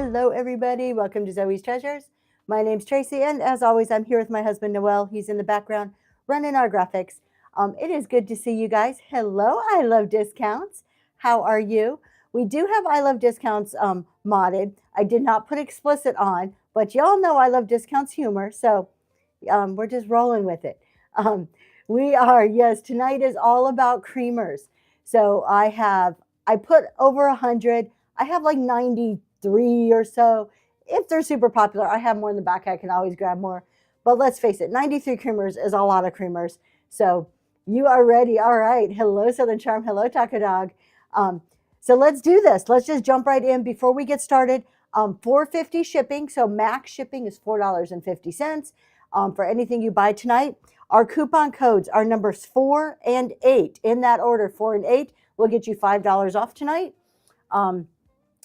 Hello, everybody. Welcome to Zoe's Treasures. My name's Tracy, and as always, I'm here with my husband, Noel. He's in the background running our graphics. It is good to see you guys. Hello, I Love Discounts. How are you? We do have I Love Discounts modded. I did not put explicit on, but y'all know I Love Discounts humor, so we're just rolling with it. Yes, tonight is all about creamers. So I put over 100. I have like 93 or so. If they're super popular, I have more in the back. I can always grab more. But let's face it, 93 creamers is a lot of creamers. So you are ready. All right. Hello, Southern Charm. Hello, Taco Dog. So let's do this. Let's just jump right in before we get started. $4.50 shipping. So max shipping is $4.50 for anything you buy tonight. Our coupon codes are numbers 4 and 8. In that order, 4 and 8 will get you $5 off tonight.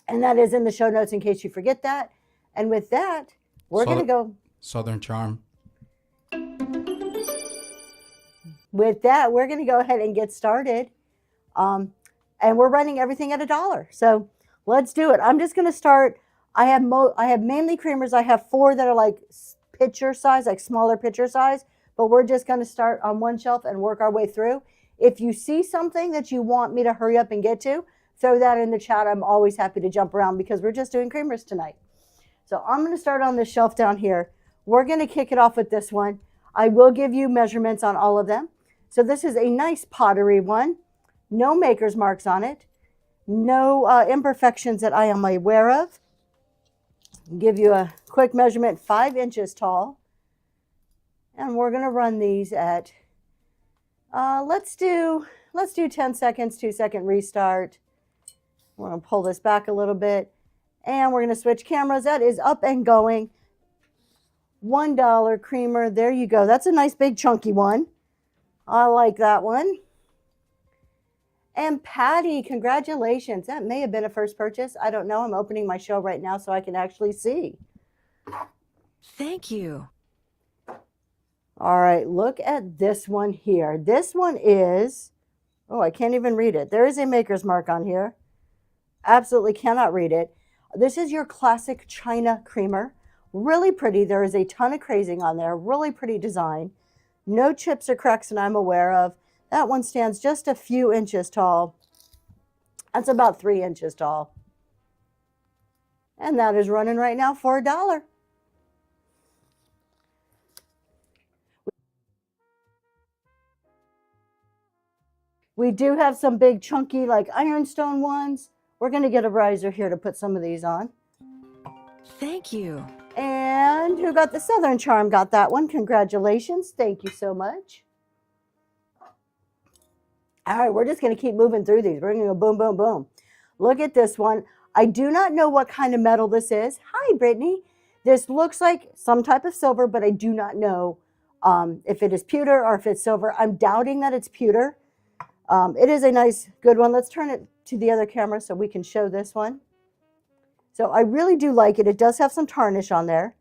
And that is in the show notes in case you forget that. And with that, we're going to go. Southern Charm. With that, we're going to go ahead and get started. And we're running everything at $1. So let's do it. I'm just going to start. I have mainly creamers. I have 4 that are like pitcher size, like smaller pitcher size. But we're just going to start on one shelf and work our way through. If you see something that you want me to hurry up and get to, throw that in the chat. I'm always happy to jump around because we're just doing creamers tonight. So I'm going to start on this shelf down here. We're going to kick it off with this one. I will give you measurements on all of them. So this is a nice pottery one. No maker's marks on it. No imperfections that I am aware of. I'll give you a quick measurement, 5 inches tall. And we're going to run these at, let's do 10 seconds, 2-second restart. We're going to pull this back a little bit. And we're going to switch cameras. That is up and going. $1 creamer. There you go. That's a nice big chunky one. I like that one. And Patty, congratulations. That may have been a first purchase. I don't know. I'm opening my show right now so I can actually see. Thank you. All right, look at this one here. This one is, oh, I can't even read it. There is a maker's mark on here. Absolutely cannot read it. This is your classic China creamer. Really pretty. There is a ton of crazing on there. Really pretty design. No chips or cracks that I'm aware of. That one stands just a few inches tall. That's about 3 inches tall. And that is running right now for $1. We do have some big chunky like ironstone ones. We're going to get a riser here to put some of these on. Thank you. And who got the Southern Charm got that one. Congratulations. Thank you so much. All right, we're just going to keep moving through these. We're going to go boom, boom, boom. Look at this one. I do not know what kind of metal this is. Hi, Brittany. This looks like some type of silver, but I do not know if it is pewter or if it's silver. I'm doubting that it's pewter. It is a nice, good one. Let's turn it to the other camera so we can show this one. So I really do like it. It does have some tarnish on there.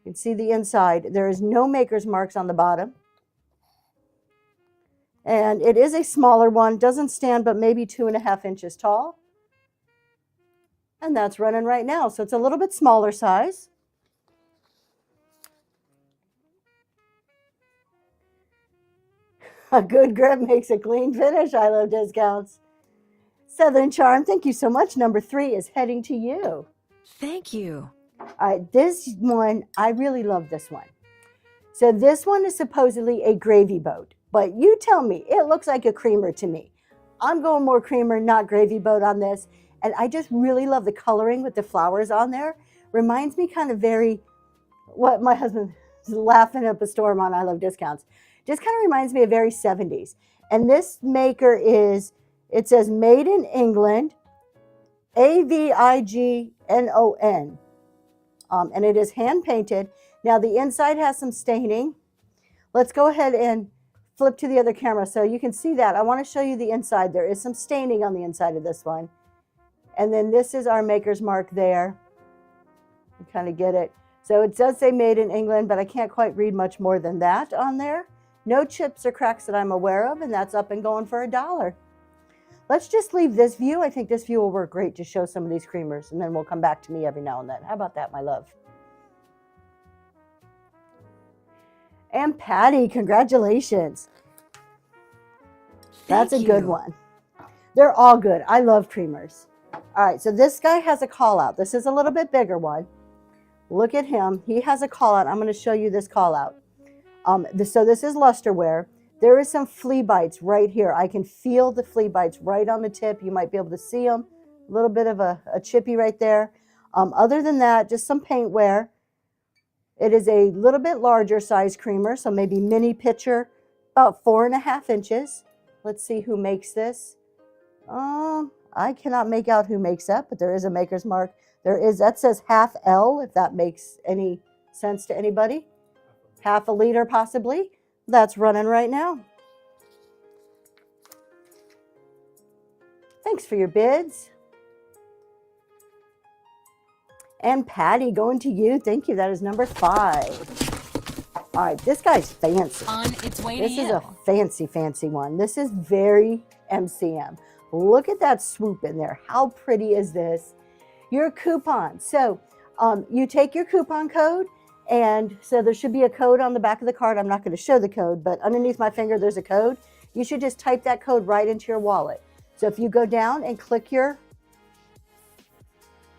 You can see the inside. There is no maker's marks on the bottom. And it is a smaller one. Doesn't stand but maybe 2.5 inches tall. And that's running right now. So it's a little bit smaller size. A good grip makes a clean finish. I love discounts. Southern Charm, thank you so much. Number 3 is heading to you. Thank you. All right, this one, I really love this one. So this one is supposedly a gravy boat, but you tell me, it looks like a creamer to me. I'm going more creamer, not gravy boat on this. And I just really love the coloring with the flowers on there. Reminds me kind of very, what my husband is laughing up a storm on I Love Discounts. Just kind of reminds me of very 70s. And this maker is, it says made in England, AVIGNON. And it is hand painted. Now the inside has some staining. Let's go ahead and flip to the other camera so you can see that. I want to show you the inside. There is some staining on the inside of this one. And then this is our maker's mark there. You kind of get it. So it does say made in England, but I can't quite read much more than that on there. No chips or cracks that I'm aware of, and that's up and going for $1. Let's just leave this view. I think this view will work great to show some of these creamers, and then we'll come back to me every now and then. How about that, my love? And Patty, congratulations. That's a good one. They're all good. I love creamers. All right, so this guy has a call out. This is a little bit bigger one. Look at him. He has a call out. I'm going to show you this call out. So this is Lusterware. There is some flea bites right here. I can feel the flea bites right on the tip. You might be able to see them. A little bit of a chippy right there. Other than that, just some paint wear. It is a little bit larger size creamer, so maybe mini pitcher, about 4.5 inches. Let's see who makes this. I cannot make out who makes that, but there is a maker's mark. That says half L, if that makes any sense to anybody. Half a liter possibly. That's running right now. Thanks for your bids. And Patty, going to you. Thank you. That is number 5. All right, this guy's fancy. On its way to This you. is a fancy, fancy one. This is very MCM. Look at that swoop in there. How pretty is this? Your coupon. So you take your coupon code, and so there should be a code on the back of the card. I'm not going to show the code, but underneath my finger, there's a code. You should just type that code right into your wallet. So if you go down and click your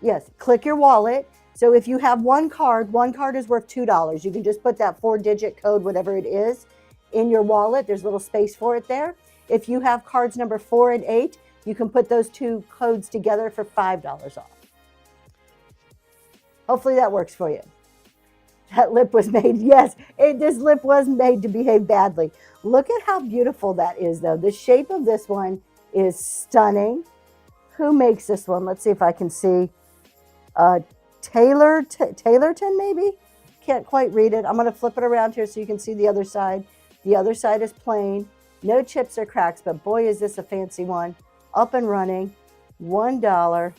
wallet. So if you have one card is worth $2. You can just put that 4-digit code, whatever it is, in your wallet. There's a little space for it there. If you have cards number 4 and 8, you can put those 2 codes together for $5 off. Hopefully that works for you. That lip was made, yes, this lip was made to behave badly. Look at how beautiful that is, though. The shape of this one is stunning. Who makes this one? Let's see if I can see. Taylorton, maybe? Can't quite read it. I'm going to flip it around here so you can see the other side. The other side is plain. No chips or cracks, but boy, is this a fancy one. Up and running. $1.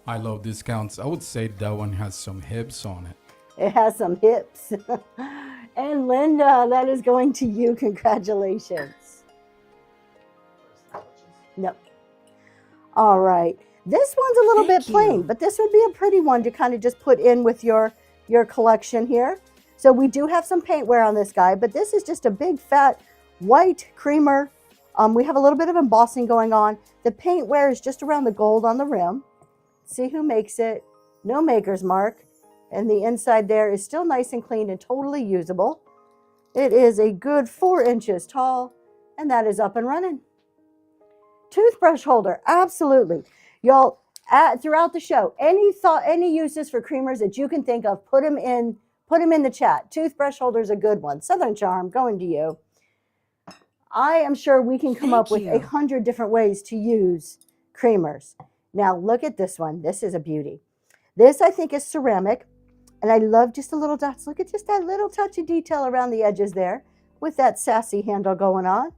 I love discounts. I would say that one has some hips on it. It has some hips. And Linda, that is going to you. Congratulations. Nope. All right. This one's a little bit plain, but this would be a pretty one to kind of just put in with your collection here. So we do have some paint wear on this guy, but this is just a big fat white creamer. We have a little bit of embossing going on. The paint wear is just around the gold on the rim. See who makes it. No maker's mark. And the inside there is still nice and clean and totally usable. It is a good 4 inches tall, and that is up and running. Toothbrush holder, absolutely. Y'all, throughout the show, any uses for creamers that you can think of, put them in the chat. Toothbrush holder is a good one. Southern Charm, going to you. I am sure we can come up with 100 different ways to use creamers. Now look at this one. This is a beauty. This I think is ceramic, and I love just the little dots. Look at just that little touch of detail around the edges there with that sassy handle going on.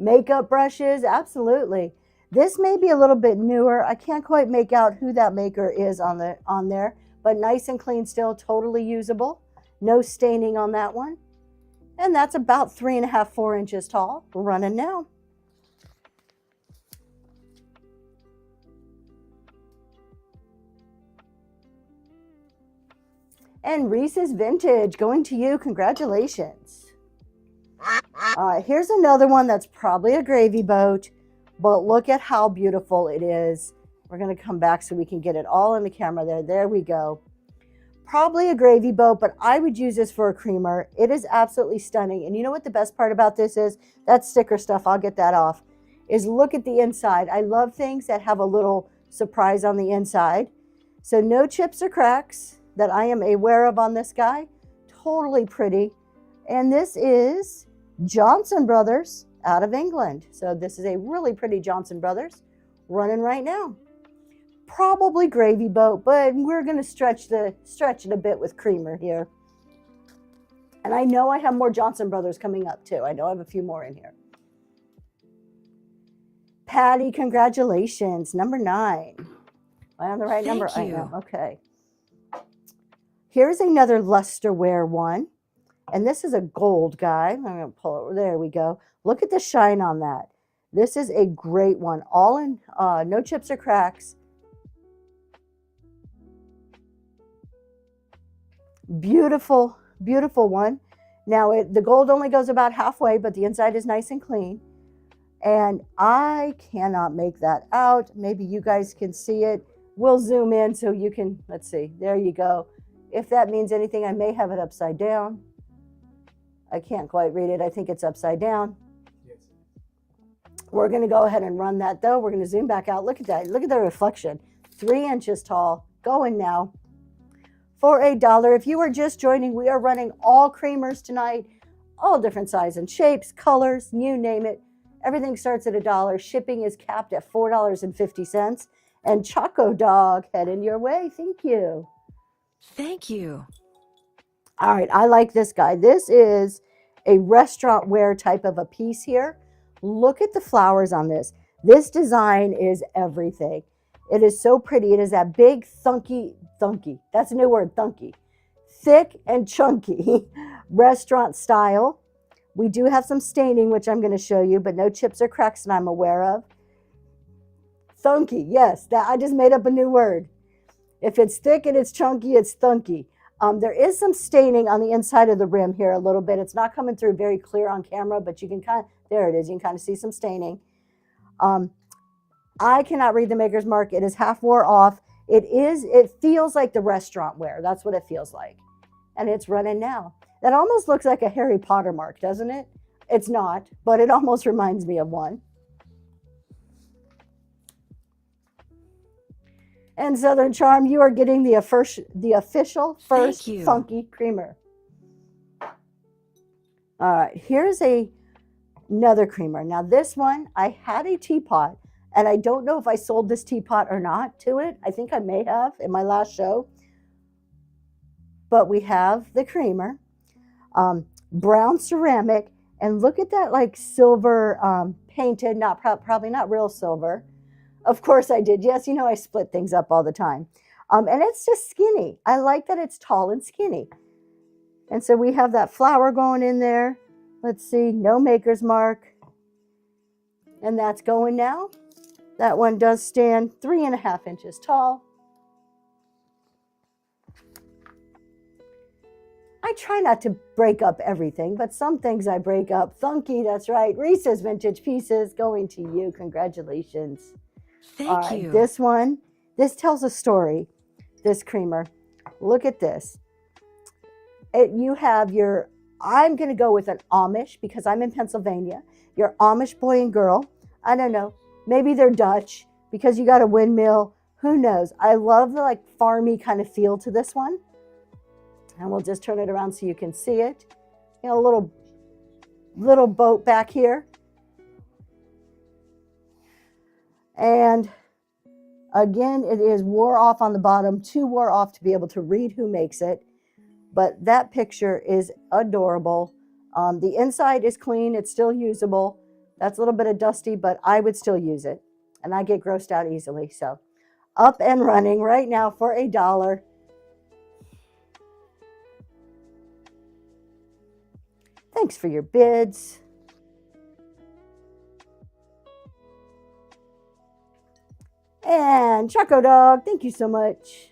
Makeup brushes, absolutely. This may be a little bit newer. I can't quite make out who that maker is on there, but nice and clean still, totally usable. No staining on that one. And that's about 3.5, 4 inches tall. We're running now. And Reese's Vintage, going to you. Congratulations. All right, here's another one that's probably a gravy boat, but look at how beautiful it is. We're going to come back so we can get it all in the camera there. There we go. Probably a gravy boat, but I would use this for a creamer. It is absolutely stunning. And you know what the best part about this is? That sticker stuff, I'll get that off, is look at the inside. I love things that have a little surprise on the inside. So no chips or cracks that I am aware of on this guy. Totally pretty. And this is Johnson Brothers out of England. So this is a really pretty Johnson Brothers running right now. Probably gravy boat, but we're going to stretch it a bit with creamer here. And I know I have more Johnson Brothers coming up too. I know I have a few more in here. Patty, congratulations. Number 9. Am I on the right number? Thank you. I am. Okay. Here's another Lusterware one. And this is a gold guy. I'm going to pull it. There we go. Look at the shine on that. This is a great one. All in, no chips or cracks. Beautiful, beautiful one. Now, the gold only goes about halfway, but the inside is nice and clean. And I cannot make that out. Maybe you guys can see it. We'll zoom in so you can, let's see. There you go. If that means anything, I may have it upside down. I can't quite read it. I think it's upside down. Yes. We're going to go ahead and run that, though. We're going to zoom back out. Look at that. Look at the reflection. 3 inches tall. Going now. For $1. If you are just joining, we are running all creamers tonight. All different sizes and shapes, colors, you name it. Everything starts at $1. Shipping is capped at $4.50. And Choco Dog, heading your way. Thank you. Thank you. All right, I like this guy. This is a restaurant wear type of a piece here. Look at the flowers on this. This design is everything. It is so pretty. It is that big thunky, that's a new word, thunky. Thick and chunky restaurant style. We do have some staining, which I'm going to show you, but no chips or cracks that I'm aware of. Thunky, yes, that I just made up a new word. If it's thick and it's chunky, it's thunky. There is some staining on the inside of the rim here a little bit. It's not coming through very clear on camera, but you can kind of, there it is. You can kind of see some staining. I cannot read the maker's mark. It is half wore off. It feels like the restaurant wear. That's what it feels like. And it's running now. That almost looks like a Harry Potter mark, doesn't it? It's not, but it almost reminds me of one. And Southern Charm, you are getting the official first funky creamer. All right, here's another creamer. Now this one, I had a teapot, and I don't know if I sold this teapot or not to it. I think I may have in my last show. But we have the creamer, brown ceramic, and look at that like silver painted, probably not real silver. Of course I did. Yes, you know I split things up all the time. And it's just skinny. I like that it's tall and skinny. And so we have that flower going in there. Let's see, no maker's mark. And that's going now. That one does stand 3.5 inches tall. I try not to break up everything, but some things I break up. Thunky, that's right. Reese's Vintage Pieces going to you. Congratulations. Thank you. This one, this tells a story, this creamer. Look at this. You have your, I'm going to go with an Amish because I'm in Pennsylvania. Your Amish boy and girl. I don't know. Maybe they're Dutch because you got a windmill. Who knows? I love the like farmy kind of feel to this one. And we'll just turn it around so you can see it. You know, a little boat back here. And again, it is wore off on the bottom, too wore off to be able to read who makes it. But that picture is adorable. The inside is clean. It's still usable. That's a little bit of dusty, but I would still use it. And I get grossed out easily. So up and running right now for $1. Thanks for your bids. And Choco Dog, thank you so much.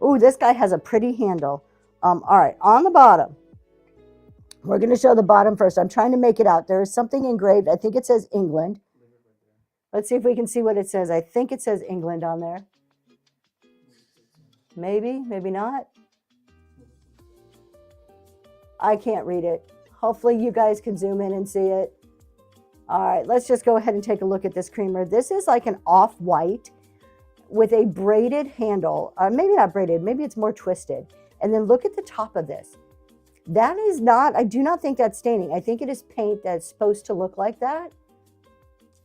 Oh, this guy has a pretty handle. All right, on the bottom. We're going to show the bottom first. I'm trying to make it out. There is something engraved. I think it says England. Let's see if we can see what it says. I think it says England on there. Maybe, maybe not. I can't read it. Hopefully you guys can zoom in and see it. All right, let's just go ahead and take a look at this creamer. This is like an off-white with a braided handle. Maybe not braided, maybe it's more twisted. And then look at the top of this. That is not, I do not think that's staining. I think it is paint that's supposed to look like that.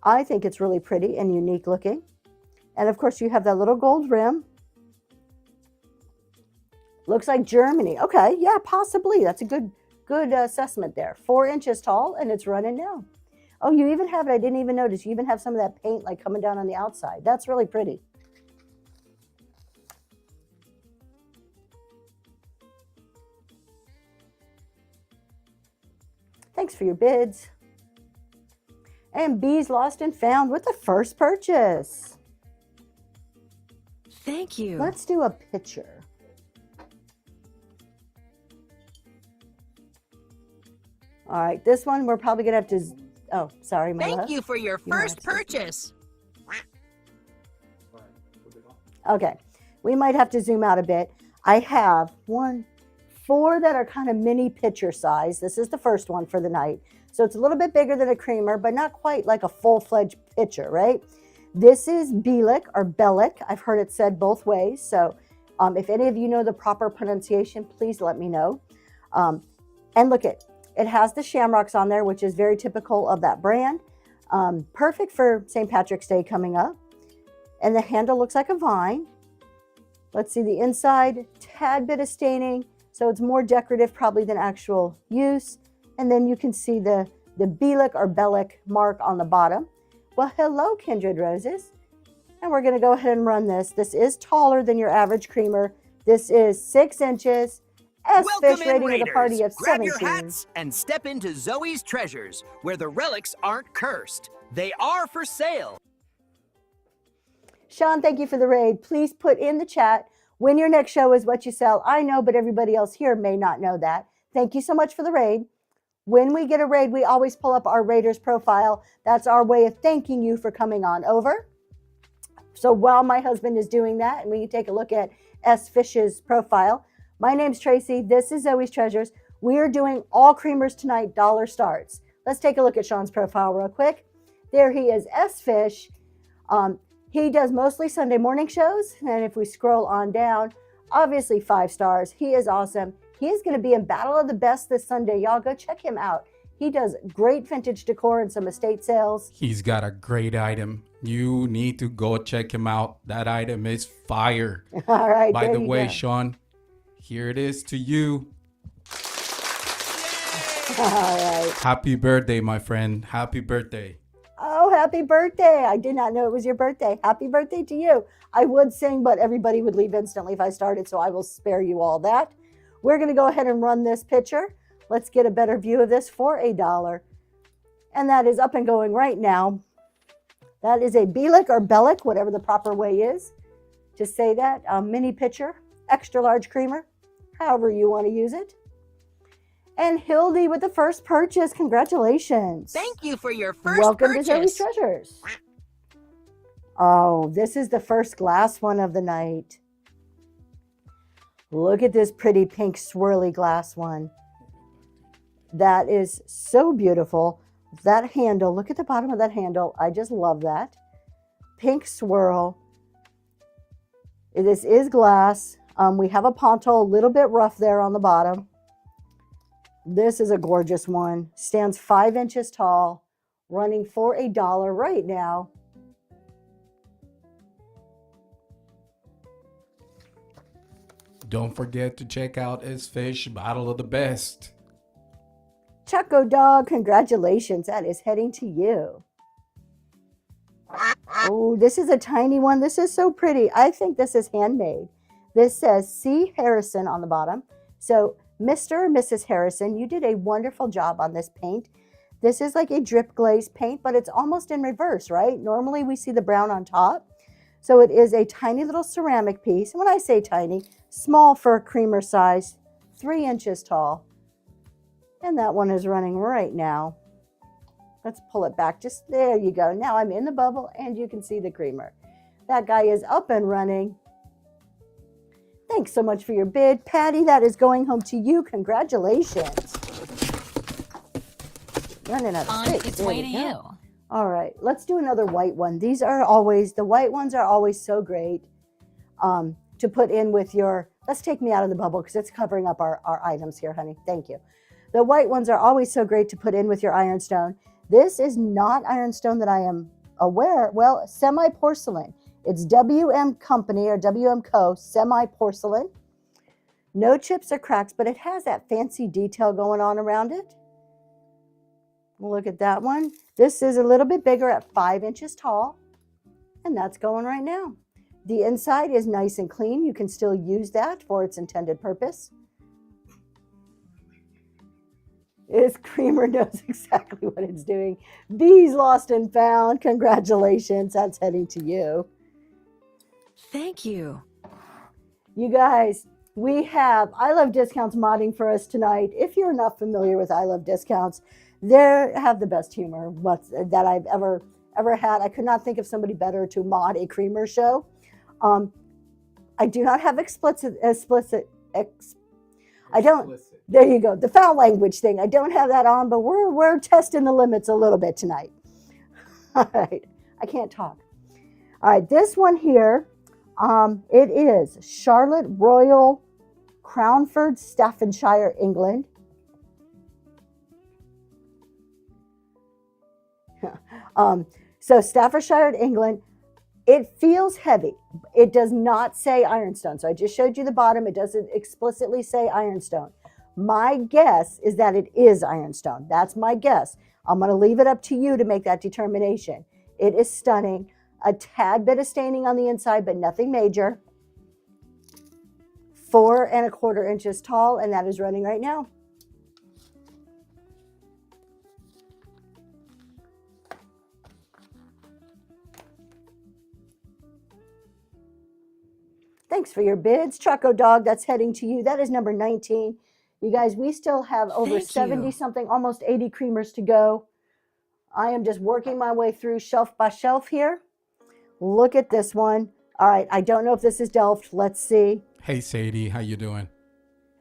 I think it's really pretty and unique looking. And of course you have that little gold rim. Looks like Germany. Okay, yeah, possibly. That's a good assessment there. 4 inches tall, and it's running now. Oh, you even have it. I didn't even notice. You even have some of that paint like coming down on the outside. That's really pretty. Thanks for your bids. And B's lost and found with the first purchase. Thank you. Let's do a picture. All right, this one we're probably gonna have to. Oh, sorry, my love. Thank you for your first purchase. Okay, we might have to zoom out a bit. I have 4 that are kind of mini pitcher size. This is the first one for the night. So it's a little bit bigger than a creamer, but not quite like a full-fledged pitcher, right? This is Bielik or Bellic. I've heard it said both ways. So if any of you know the proper pronunciation, please let me know. And look, it has the shamrocks on there, which is very typical of that brand. Perfect for St. Patrick's Day coming up. And the handle looks like a vine. Let's see the inside, tad bit of staining. So it's more decorative probably than actual use. And then you can see the Bielik or Bellic mark on the bottom. Well, hello, Kindred Roses. And we're going to go ahead and run this. This is taller than your average creamer. This is 6 inches. S-Fish rating with a party of 17. Grab your hats and step into Zoe's Treasures, where the relics aren't cursed. They are for sale. Sean, thank you for the raid. Please put in the chat when your next show is what you sell. I know, but everybody else here may not know that. Thank you so much for the raid. When we get a raid, we always pull up our Raiders profile. That's our way of thanking you for coming on over. So while my husband is doing that, and we can take a look at S-Fish's profile. My name's Tracy. This is Zoe's Treasures. We are doing all creamers tonight, dollar starts. Let's take a look at Sean's profile real quick. There he is, S-Fish. He does mostly Sunday morning shows. And if we scroll on down, obviously 5 stars. He is awesome. He is going to be in Battle of the Best this Sunday. Y'all go check him out. He does great vintage decor and some estate sales. He's got a great item. You need to go check him out. That item is fire. All right. By the way, go. Sean, here it is to you. All right. Happy birthday, my friend. Happy birthday. Oh, happy birthday. I did not know it was your birthday. Happy birthday to you. I would sing, but everybody would leave instantly if I started, so I will spare you all that. We're going to go ahead and run this picture. Let's get a better view of this for $1. And that is up and going right now. That is a Bielik or Bellic, whatever the proper way is to say that. Mini pitcher, extra large creamer, however you want to use it. And Hildy with the first purchase. Congratulations. Thank you for your first Welcome purchase. to Zoe's Treasures. Oh, this is the first glass one of the night. Look at this pretty pink swirly glass one. That is so beautiful. That handle, look at the bottom of that handle. I just love that. Pink swirl. This is glass. We have a ponto, a little bit rough there on the bottom. This is a gorgeous one. Stands 5 inches tall, running for $1 right now. Don't forget to check out S-Fish Battle of the Best. Choco Dog, congratulations. That is heading to you. Oh, this is a tiny one. This is so pretty. I think this is handmade. This says C. Harrison on the bottom. So, Mr. or Mrs. Harrison, you did a wonderful job on this paint. This is like a drip glaze paint, but it's almost in reverse, right? Normally we see the brown on top. So it is a tiny little ceramic piece. And when I say tiny, small for a creamer size, 3 inches tall. And that one is running right now. Let's pull it back. Just there you go. Now I'm in the bubble and you can see the creamer. That guy is up and running. Thanks so much for your bid. Patty, that is going home to you. Congratulations. Running out of On space. its There way we to go. you. All right, let's do another white one. These are always, the white ones are always so great to put in with your, let's take me out of the bubble because it's covering up our items here, honey. Thank you. The white ones are always so great to put in with your ironstone. This is not ironstone that I am aware, well, semi-porcelain. It's WM Company or WM Co. semi-porcelain. No chips or cracks, but it has that fancy detail going on around it. Look at that one. This is a little bit bigger at 5 inches tall, and that's going right now. The inside is nice and clean. You can still use that for its intended purpose. This creamer knows exactly what it's doing. Bees lost and found. Congratulations. That's heading to you. Thank you. You guys, we have I Love Discounts modding for us tonight. If you're not familiar with I Love Discounts, they have the best humor that I've ever had. I could not think of somebody better to mod a creamer show. I do not have I don't. There you go. The foul language thing. I don't have that on, but we're testing the limits a little bit tonight. All right. I can't talk. All right. This one here, it is Charlotte Royal, Crownford, Staffordshire, England. So Staffordshire, England. It feels heavy. It does not say ironstone. So I just showed you the bottom. It doesn't explicitly say ironstone. My guess is that it is ironstone. That's my guess. I'm going to leave it up to you to make that determination. It is stunning. A tad bit of staining on the inside, but nothing major. 4 1/4 inches tall, and that is running right now. Thanks for your bids. Choco Dog, that's heading to you. That is number 19. You guys, we still have over 70 something, almost 80 creamers to go. I am just working my way through shelf by shelf here. Look at this one. All right, I don't know if this is Delft. Let's see. Hey, Sadie, how you doing?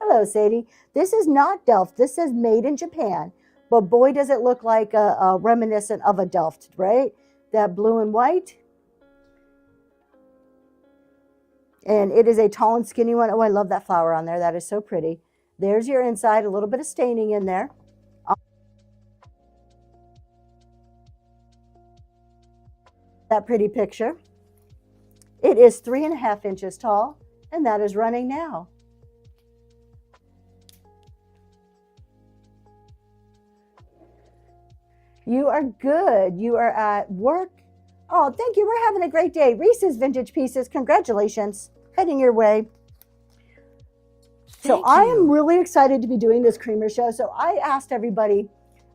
Hello, Sadie. This is not Delft. This says made in Japan. But boy, does it look like a reminiscent of a Delft, right? That blue and white. And it is a tall and skinny one. Oh, I love that flower on there. That is so pretty. There's your inside, a little bit of staining in there. That pretty picture. It is 3 1/2 inches tall, and that is running now. You are good. You are at work. Oh, thank you. We're having a great day. Reese's Vintage Pieces. Congratulations. Heading your way. So I am really excited to be doing this creamer show. So I asked everybody,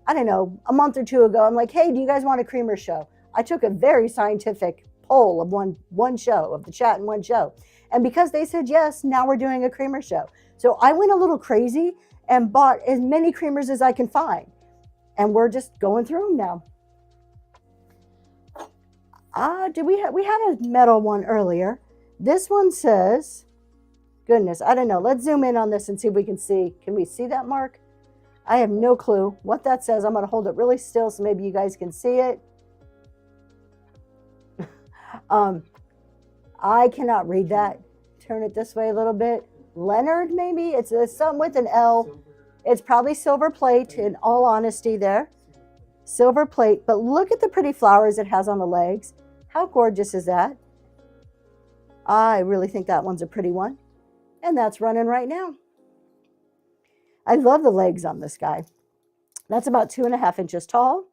I don't know, a month or two ago, I'm like, hey, do you guys want a creamer show? I took a very scientific poll of one show, of the chat in one show. And because they said yes, now we're doing a creamer show. So I went a little crazy and bought as many creamers as I can find. And we're just going through them now. We had a metal one earlier. This one says, goodness, I don't know. Let's zoom in on this and see if we can see. Can we see that mark? I have no clue what that says. I'm going to hold it really still so maybe you guys can see it. I cannot read that. Turn it this way a little bit. Leonard, maybe? It's something with an L. It's probably silver plate, in all honesty there. Silver plate. But look at the pretty flowers it has on the legs. How gorgeous is that? I really think that one's a pretty one. And that's running right now. I love the legs on this guy. That's about 2 1/2 inches tall.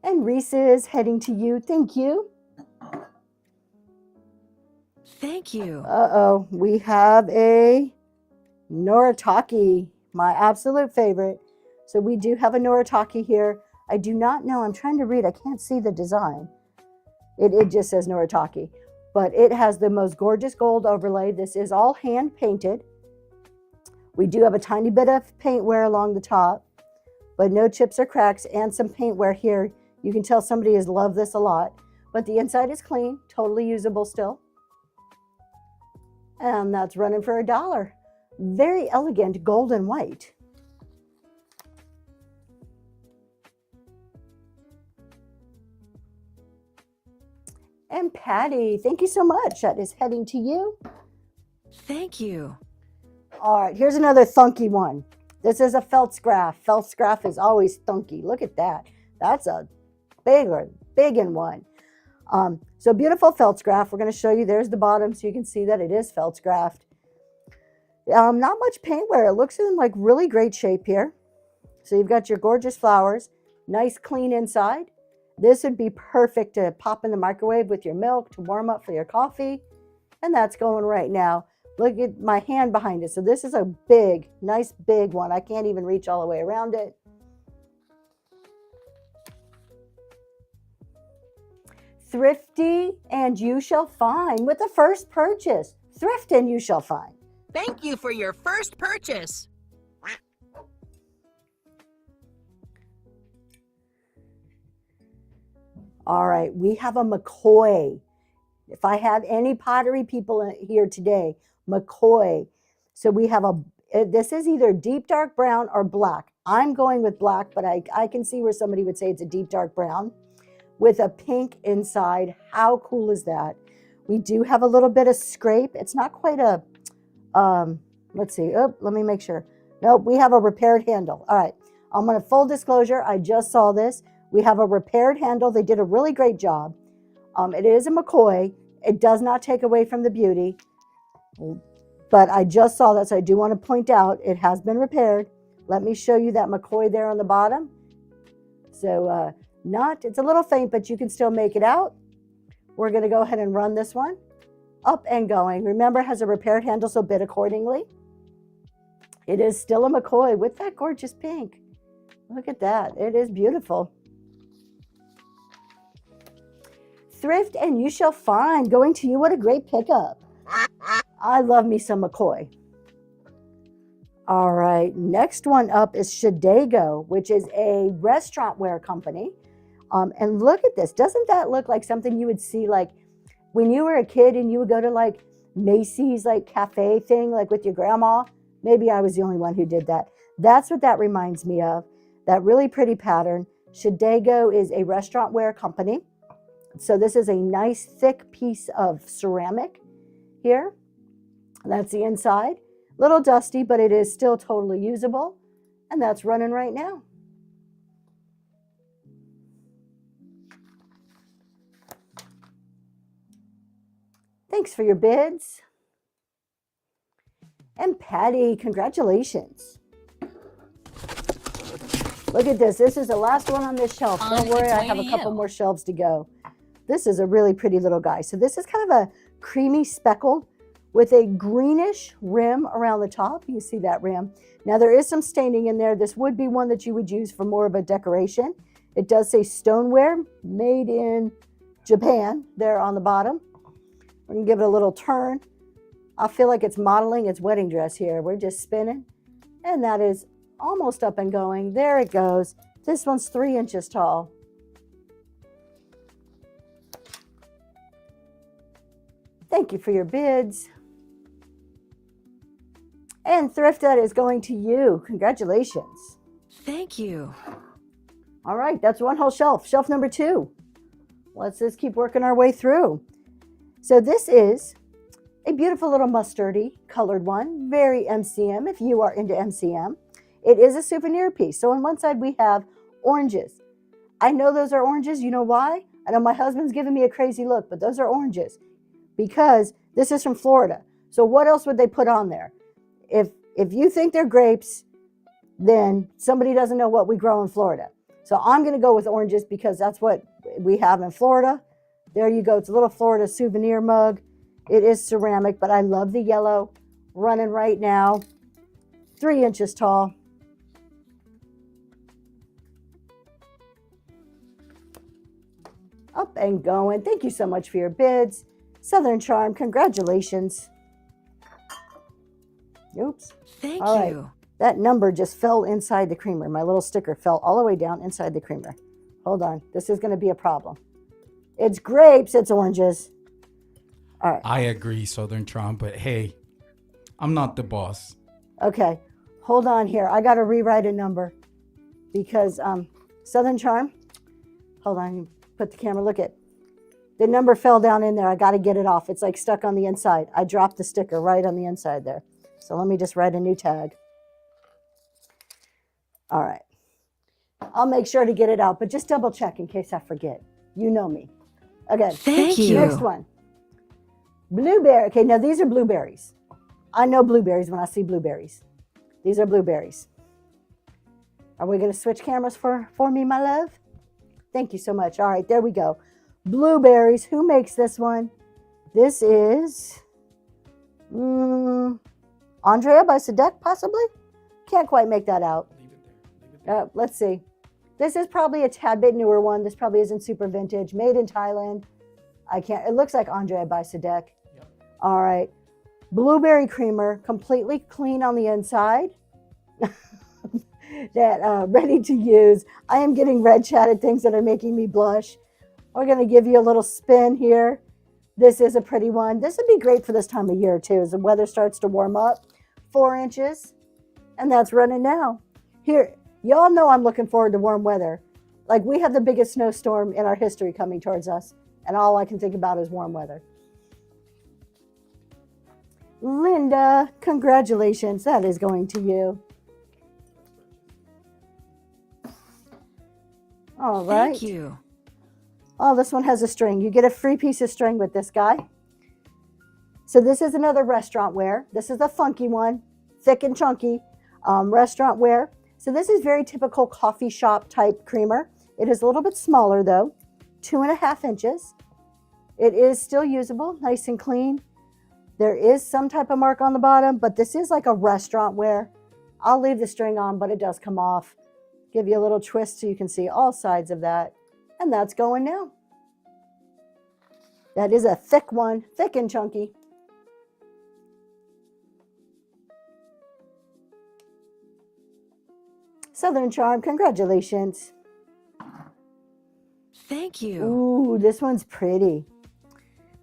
And Reese's heading to you. Thank you. Thank you. Uh-oh. We have a Noritake, my absolute favorite. So we do have a Noritake here. I do not know. I'm trying to read. I can't see the design. It just says Noritake. But it has the most gorgeous gold overlay. This is all hand painted. We do have a tiny bit of paint wear along the top, but no chips or cracks, and some paint wear here. You can tell somebody has loved this a lot. But the inside is clean, totally usable still. And that's running for $1. Very elegant gold and white. And Patty, thank you so much. That is heading to you. Thank you. All right, here's another thunky one. This is a Feldsgraf. Feldsgraf is always thunky. Look at that. That's a big one. So beautiful Feldsgraf. We're going to show you. There's the bottom so you can see that it is Feldsgraf. Not much paint wear. It looks in like really great shape here. So you've got your gorgeous flowers. Nice clean inside. This would be perfect to pop in the microwave with your milk to warm up for your coffee. And that's going right now. Look at my hand behind it. So this is a big, nice big one. I can't even reach all the way around it. Thrifty and you shall find with the first purchase. Thrift and you shall find. Thank you for your first purchase. All right, we have a McCoy. If I have any pottery people here today, McCoy. So we have this is either deep dark brown or black. I'm going with black, but I can see where somebody would say it's a deep dark brown with a pink inside. How cool is that? We do have a little bit of scrape. It's not quite a, let's see. Oh, let me make sure. Nope, we have a repaired handle. All right, I'm going to full disclosure. I just saw this. We have a repaired handle. They did a really great job. It is a McCoy. It does not take away from the beauty, but I just saw that, so I do want to point out it has been repaired. Let me show you that McCoy there on the bottom. So it's a little faint, but you can still make it out. We're going to go ahead and run this one up and going. Remember, it has a repaired handle, so bid accordingly. It is still a McCoy with that gorgeous pink. Look at that. It is beautiful. Thrift and you shall find. Going to you. What a great pickup. I love me some McCoy. All right. Next one up is Shadago, which is a restaurant wear company. And look at this. Doesn't that look like something you would see like when you were a kid and you would go to like Macy's like cafe thing like with your grandma? Maybe I was the only one who did that. That's what that reminds me of. That really pretty pattern. Shadago is a restaurant wear company. So this is a nice thick piece of ceramic here. That's the inside. Little dusty, but it is still totally usable. And that's running right now. Thanks for your bids. And Patty, congratulations. Look at this. This is the last one on this shelf. Don't worry, I have a couple more shelves to go. This is a really pretty little guy. So this is kind of a creamy speckled with a greenish rim around the top. You see that rim. Now there is some staining in there. This would be one that you would use for more of a decoration. It does say stoneware made in Japan there on the bottom. We're gonna give it a little turn. I feel like it's modeling its wedding dress here. We're just spinning. And that is almost up and going. There it goes. This one's 3 inches tall. Thank you for your bids. And Thrift, that is going to you. Congratulations. Thank you. All right, that's one whole shelf. Shelf number 2. Let's just keep working our way through. So this is a beautiful little mustardy colored one. Very MCM if you are into MCM. It is a souvenir piece. So on one side we have oranges. I know those are oranges. You know why? I know my husband's giving me a crazy look, but those are oranges because this is from Florida. So what else would they put on there? If you think they're grapes, then somebody doesn't know what we grow in Florida. So I'm going to go with oranges because that's what we have in Florida. There you go. It's a little Florida souvenir mug. It is ceramic, but I love the yellow. Running right now. 3 inches tall. Up and going. Thank you so much for your bids. Southern Charm, congratulations. Oops. Thank All right. you. That number just fell inside the creamer. My little sticker fell all the way down inside the creamer. Hold on. This is going to be a problem. It's grapes. It's oranges. All right. I agree, Southern Charm, but hey, I'm not the boss. Okay. Hold on here. I got to rewrite a number because Southern Charm. Hold on. Put the camera. Look at the number fell down in there. I got to get it off. It's like stuck on the inside. I dropped the sticker right on the inside there. So let me just write a new tag. All right. I'll make sure to get it out, but just double check in case I forget. You know me. Okay. Thank you. Next one. Blueberry. Okay, now these are blueberries. I know blueberries when I see blueberries. These are blueberries. Are we going to switch cameras for me, my love? Thank you so much. All right, there we go. Blueberries. Who makes this one? This is Andrea by Sadek, possibly? Can't quite make that out. Let's see. This is probably a tad bit newer one. This probably isn't super vintage. Made in Thailand. It looks like Andrea by Sadek. Yep. All right. Blueberry creamer, completely clean on the inside. That ready to use. I am getting red chat at things that are making me blush. We're going to give you a little spin here. This is a pretty one. This would be great for this time of year too, as the weather starts to warm up. 4 inches, and that's running now. Here, y'all know I'm looking forward to warm weather. Like, we have the biggest snowstorm in our history coming towards us, and all I can think about is warm weather. Linda, congratulations. That is going to you. All right. Thank you. Oh, this one has a string. You get a free piece of string with this guy. So this is another restaurant wear. This is a funky one, thick and chunky restaurant wear. So this is very typical coffee shop type creamer. It is a little bit smaller though, 2.5 inches. It is still usable, nice and clean. There is some type of mark on the bottom, but this is like a restaurant wear. I'll leave the string on, but it does come off. Give you a little twist so you can see all sides of that. And that's going now. That is a thick one, thick and chunky. Southern Charm, congratulations. Thank you. Ooh, this one's pretty.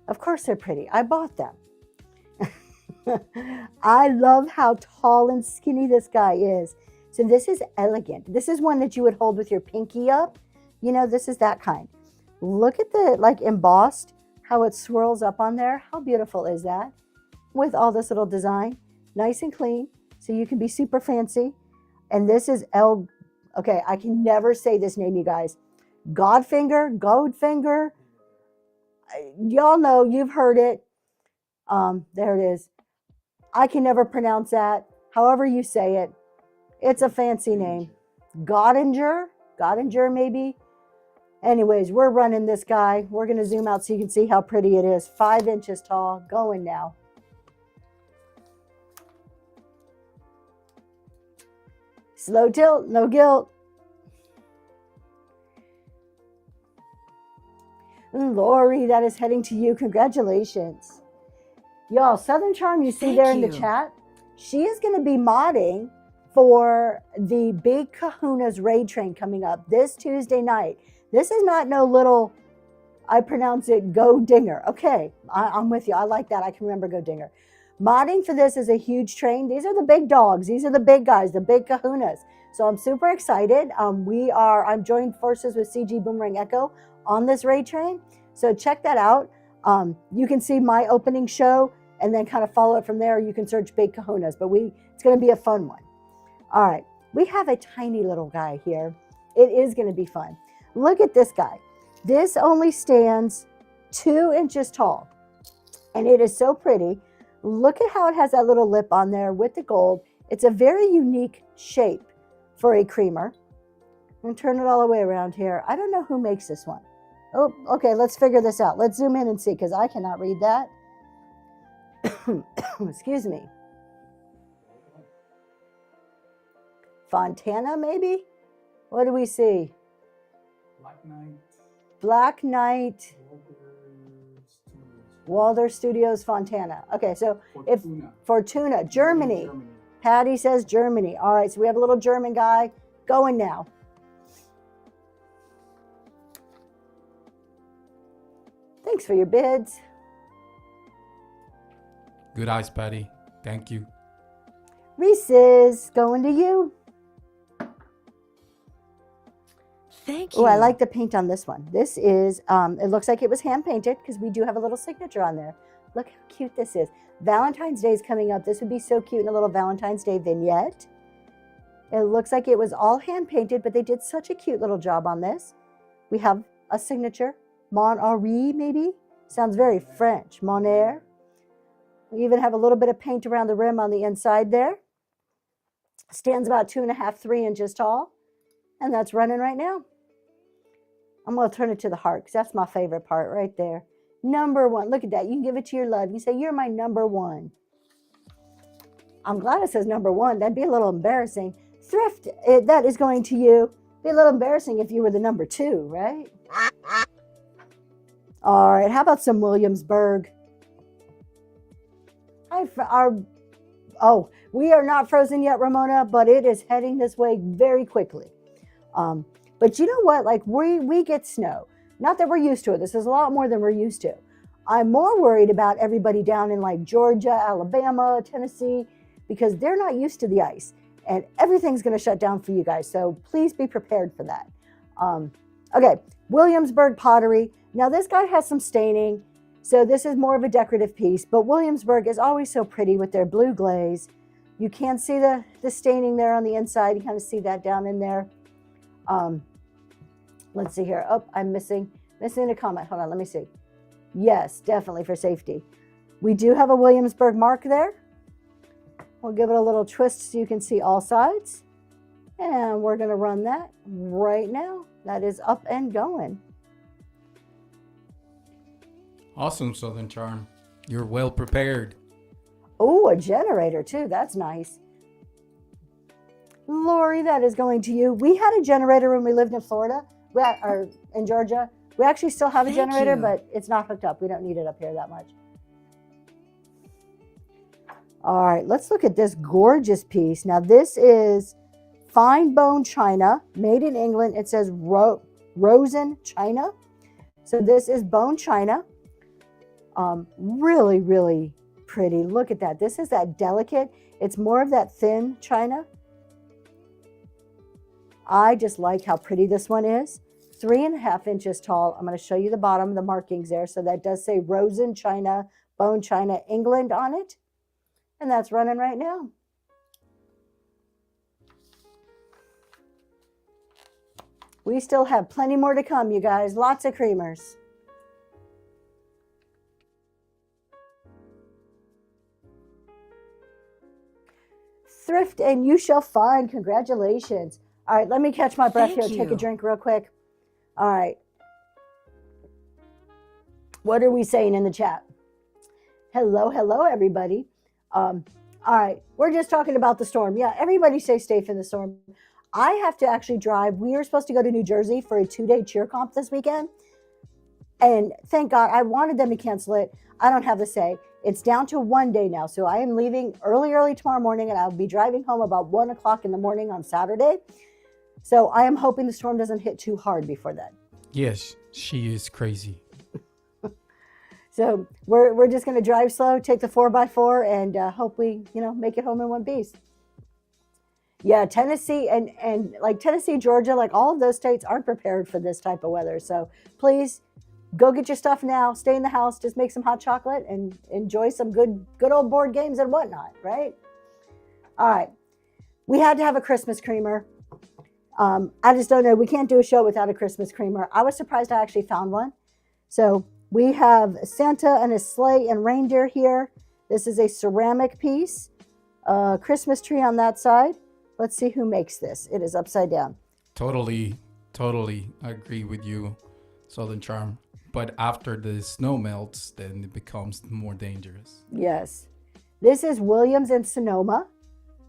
Of course they're pretty. I bought them. I love how tall and skinny this guy is. So this is elegant. This is one that you would hold with your pinky up. You know, this is that kind. Look at the, like, embossed, how it swirls up on there. How beautiful is that? With all this little design. Nice and clean, so you can be super fancy. And this is okay, I can never say this name, you guys. Goldfinger. Y'all know, you've heard it. There it is. I can never pronounce that. However you say it. It's a fancy name. Godinger maybe. Anyways, we're running this guy. We're going to zoom out so you can see how pretty it is. 5 inches tall, going now. Slow tilt, no guilt. Lori, that is heading to you. Congratulations. Y'all, Southern Charm, you see Thank there in the you. chat, she is going to be modding for the Big Kahuna's Raid Train coming up this Tuesday night. This is not no little, I pronounce it Go Dinger. Okay, I'm with you. I like that. I can remember Go Dinger. Modding for this is a huge train. These are the big dogs. These are the big guys, the Big Kahunas. So I'm super excited. I'm joined forces with CG Boomerang Echo on this raid train. So check that out. You can see my opening show and then kind of follow it from there. You can search Big Kahunas, but it's going to be a fun one. All right, we have a tiny little guy here. It is going to be fun. Look at this guy. This only stands 2 inches tall, and it is so pretty. Look at how it has that little lip on there with the gold. It's a very unique shape for a creamer. I'm going to turn it all the way around here. I don't know who makes this one. Oh, okay, let's figure this out. Let's zoom in and see, because I cannot read that. Excuse me. Fontana, maybe? What do we see? Black Knight. Walder Studios, Fontana. Okay, so Fortuna, Germany. Patty says Germany. All right, so we have a little German guy going now. Thanks for your bids. Good eyes, Patty. Thank you. Reese's, going to you. Thank you. Oh, I like the paint on this one. This is, it looks like it was hand painted because we do have a little signature on there. Look how cute this is. Valentine's Day is coming up. This would be so cute in a little Valentine's Day vignette. It looks like it was all hand painted, but they did such a cute little job on this. We have a signature. Mon-Henri, maybe? Sounds very French. Monaire. We even have a little bit of paint around the rim on the inside there. Stands about 2.5, 3 inches tall. And that's running right now. I'm going to turn it to the heart because that's my favorite part right there. Number one. Look at that. You can give it to your love. You say, you're my number one. I'm glad it says number 1. That'd be a little embarrassing. Thrift, that is going to you. Be a little embarrassing if you were the number 2, right? All right, how about some Williamsburg? We are not frozen yet, Ramona, but it is heading this way very quickly. But you know what? Like we get snow. Not that we're used to it. This is a lot more than we're used to. I'm more worried about everybody down in like Georgia, Alabama, Tennessee, because they're not used to the ice. And everything's going to shut down for you guys. So please be prepared for that. Okay, Williamsburg pottery. Now this guy has some staining. So this is more of a decorative piece. But Williamsburg is always so pretty with their blue glaze. You can see the staining there on the inside. You kind of see that down in there. Let's see here. Oh, I'm missing a comment. Hold on, let me see. Yes, definitely for safety. We do have a Williamsburg mark there. We'll give it a little twist so you can see all sides. And we're going to run that right now. That is up and going. Awesome, Southern Charm. You're well prepared. Oh, a generator too. That's nice. Lori, that is going to you. We had a generator when we lived in Florida, or in Georgia. We actually still have a Thank generator, you. but it's not hooked up. We don't need it up here that much. All right, let's look at this gorgeous piece. Now, this is fine bone china, made in England. It says Rosen China. So this is bone china. Really, really pretty. Look at that. This is that delicate. It's more of that thin china. I just like how pretty this one is. 3.5 inches tall. I'm going to show you the bottom, the markings there. So that does say Rosen China, Bone China, England on it. And that's running right now. We still have plenty more to come, you guys. Lots of creamers. Thrift and you shall find. Congratulations. All right, let me catch my breath Thank here. Take a you. drink real quick. All right. What are we saying in the chat? Hello, hello, everybody. All right, we're just talking about the storm. Yeah, everybody stay safe in the storm. I have to actually drive. We are supposed to go to New Jersey for a 2-day cheer comp this weekend. And thank God, I wanted them to cancel it. I don't have a say. It's down to 1 day now. So I am leaving early tomorrow morning, and I'll be driving home about 1 o'clock in the morning on Saturday. So I am hoping the storm doesn't hit too hard before then. Yes, she is crazy. So we're just going to drive slow, take the 4x4, and hope we make it home in one piece. Yeah, Tennessee and like Tennessee, Georgia, like all of those states aren't prepared for this type of weather. So please go get your stuff now. Stay in the house. Just make some hot chocolate and enjoy some good old board games and whatnot. Right? All right. We had to have a Christmas creamer. I just don't know. We can't do a show without a Christmas creamer. I was surprised I actually found one. So we have Santa and his sleigh and reindeer here. This is a ceramic piece. Christmas tree on that side. Let's see who makes this. It is upside down. Totally agree with you, Southern Charm. But after the snow melts, then it becomes more dangerous. Yes. This is Williams and Sonoma.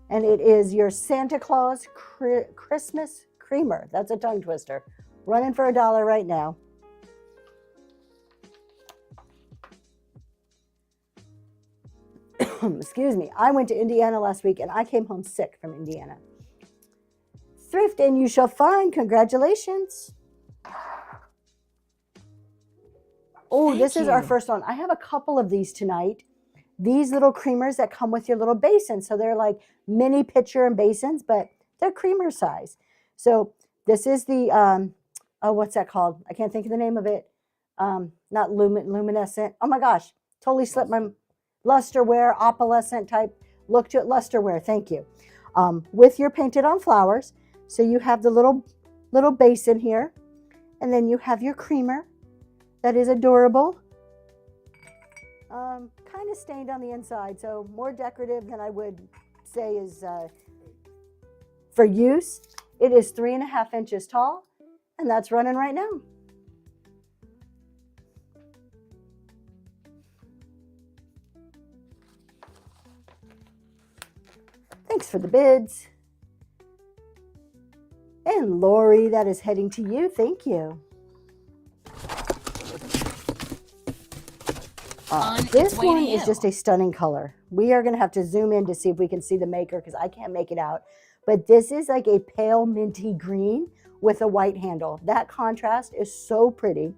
And it is your Santa Claus Christmas creamer. That's a tongue twister. Running for $1 right now. Excuse me. I went to Indiana last week and I came home sick from Indiana. Thrift and you shall find. Congratulations. Oh, Thank this is our you. first one. I have a couple of these tonight. These little creamers that come with your little basin. So they're like mini pitcher and basins, but they're creamer size. So this is the, what's that called? I can't think of the name of it. Not luminescent. Oh my gosh, totally slipped my lusterware, opalescent type look to it. Lusterware, thank you. With your painted on flowers. So you have the little basin here. And then you have your creamer. That is adorable. Kind of stained on the inside, so more decorative than I would say is for use. It is 3.5 inches tall, and that's running right now. Thanks for the bids. And Lori, that is heading to you. Thank you. On This its way to one is you. just a stunning color. We are going to have to zoom in to see if we can see the maker because I can't make it out. But this is like a pale minty green with a white handle. That contrast is so pretty.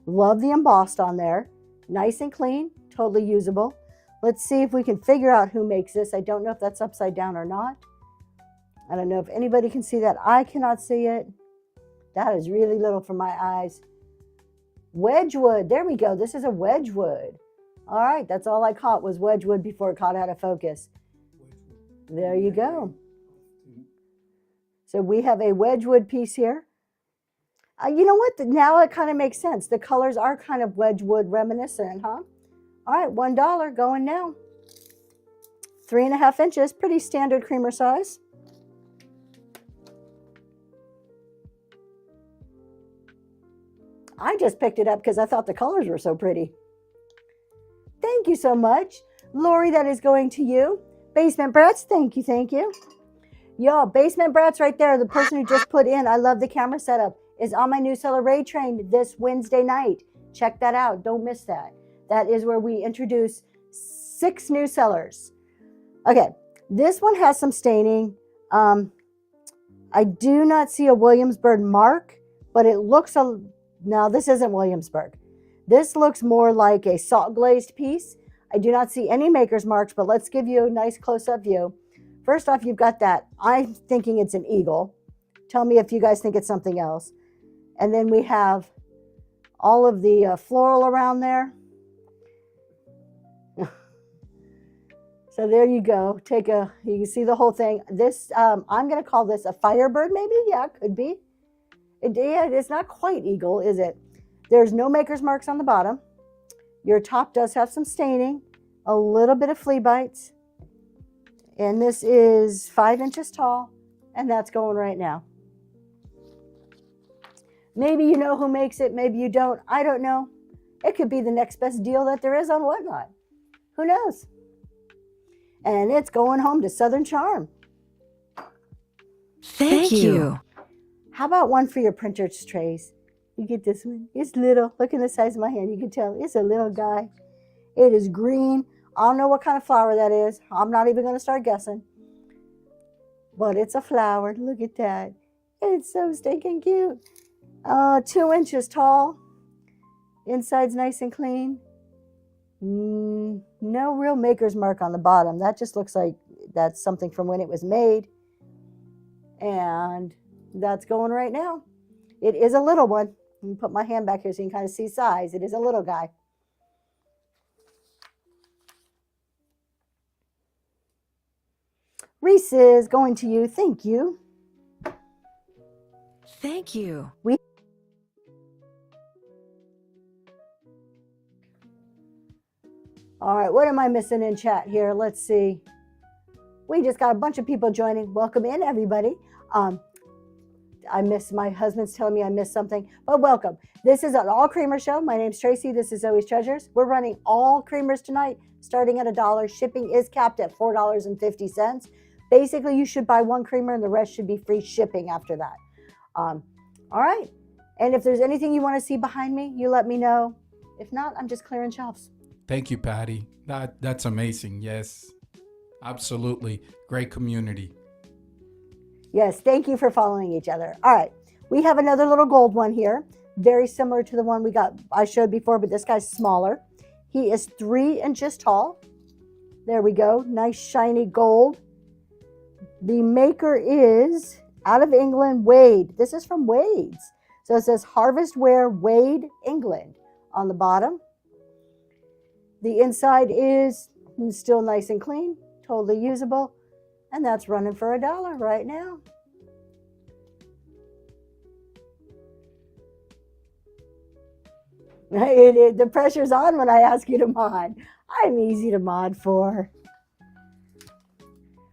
Love the embossed on there. Nice and clean, totally usable. Let's see if we can figure out who makes this. I don't know if that's upside down or not. I don't know if anybody can see that. I cannot see it. That is really little for my eyes. Wedgwood, there we go. This is a Wedgwood. All right, that's all I caught was Wedgwood before it caught out of focus. There you go. So we have a Wedgwood piece here. You know what? Now it kind of makes sense. The colors are kind of Wedgwood reminiscent, huh? All right, $1 going now. 3.5 inches, pretty standard creamer size. I just picked it up because I thought the colors were so pretty. Thank you so much. Lori, that is going to you. Basement Brats, thank you, thank you. Yo, Basement Brats right there, the person who just put in, I love the camera setup, is on my new seller raid train this Wednesday night. Check that out. Don't miss that. That is where we introduce 6 new sellers. Okay, this one has some staining. I do not see a Williamsburg mark, but it looks no, this isn't Williamsburg. This looks more like a salt glazed piece. I do not see any maker's marks, but let's give you a nice close-up view. First off, you've got that. I'm thinking it's an eagle. Tell me if you guys think it's something else. And then we have all of the floral around there. So there you go. You can see the whole thing. This, I'm going to call this a Firebird maybe. Yeah, could be. It's not quite eagle, is it? There's no maker's marks on the bottom. Your top does have some staining, a little bit of flea bites. And this is 5 inches tall, and that's going right now. Maybe you know who makes it, maybe you don't. I don't know. It could be the next best deal that there is on Whatnot. Who knows? And it's going home to Southern Charm. Thank you. How about one for your printer's trays? You get this one. It's little. Look at the size of my hand. You can tell it's a little guy. It is green. I don't know what kind of flower that is. I'm not even going to start guessing. But it's a flower. Look at that. It's so stinking cute. 2 inches tall. Inside's nice and clean. No real maker's mark on the bottom. That just looks like that's something from when it was made. And that's going right now. It is a little one. Let me put my hand back here so you can kind of see size. It is a little guy. Reese is going to you. Thank you. Thank you. All right, what am I missing in chat here? Let's see. We just got a bunch of people joining. Welcome in, everybody. I missed, my husband's telling me I missed something, but welcome. This is an all creamer show. My name's Tracy. This is Zoe's Treasures. We're running all creamers tonight, starting at $1. Shipping is capped at $4.50. Basically, you should buy 1 creamer and the rest should be free shipping after that. All right. And if there's anything you want to see behind me, you let me know. If not, I'm just clearing shelves. Thank you, Patty. That's amazing. Yes, absolutely. Great community. Yes, thank you for following each other. All right, we have another little gold one here. Very similar to the one I showed before, but this guy's smaller. He is 3 inches tall. There we go. Nice shiny gold. The maker is out of England, Wade. This is from Wade's. So it says Harvestware Wade, England on the bottom. The inside is still nice and clean, totally usable. And that's running for $1 right now. The pressure's on when I ask you to mod. I'm easy to mod for.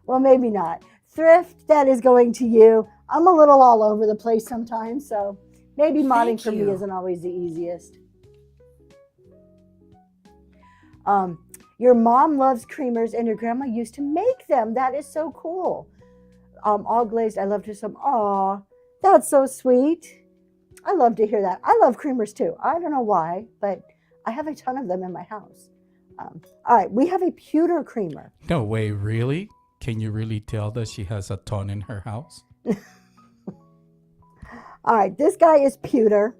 Well, maybe not. Thrift, that is going to you. I'm a little all over the place sometimes, so maybe modding for me isn't always the easiest. Your mom loves creamers and your grandma used to make them. That is so cool. All glazed. I love to some. Aw, that's so sweet. I love to hear that. I love creamers too. I don't know why, but I have a ton of them in my house. All right, we have a pewter creamer. No way, really? Can you really tell that she has a ton in her house? All right, this guy is pewter.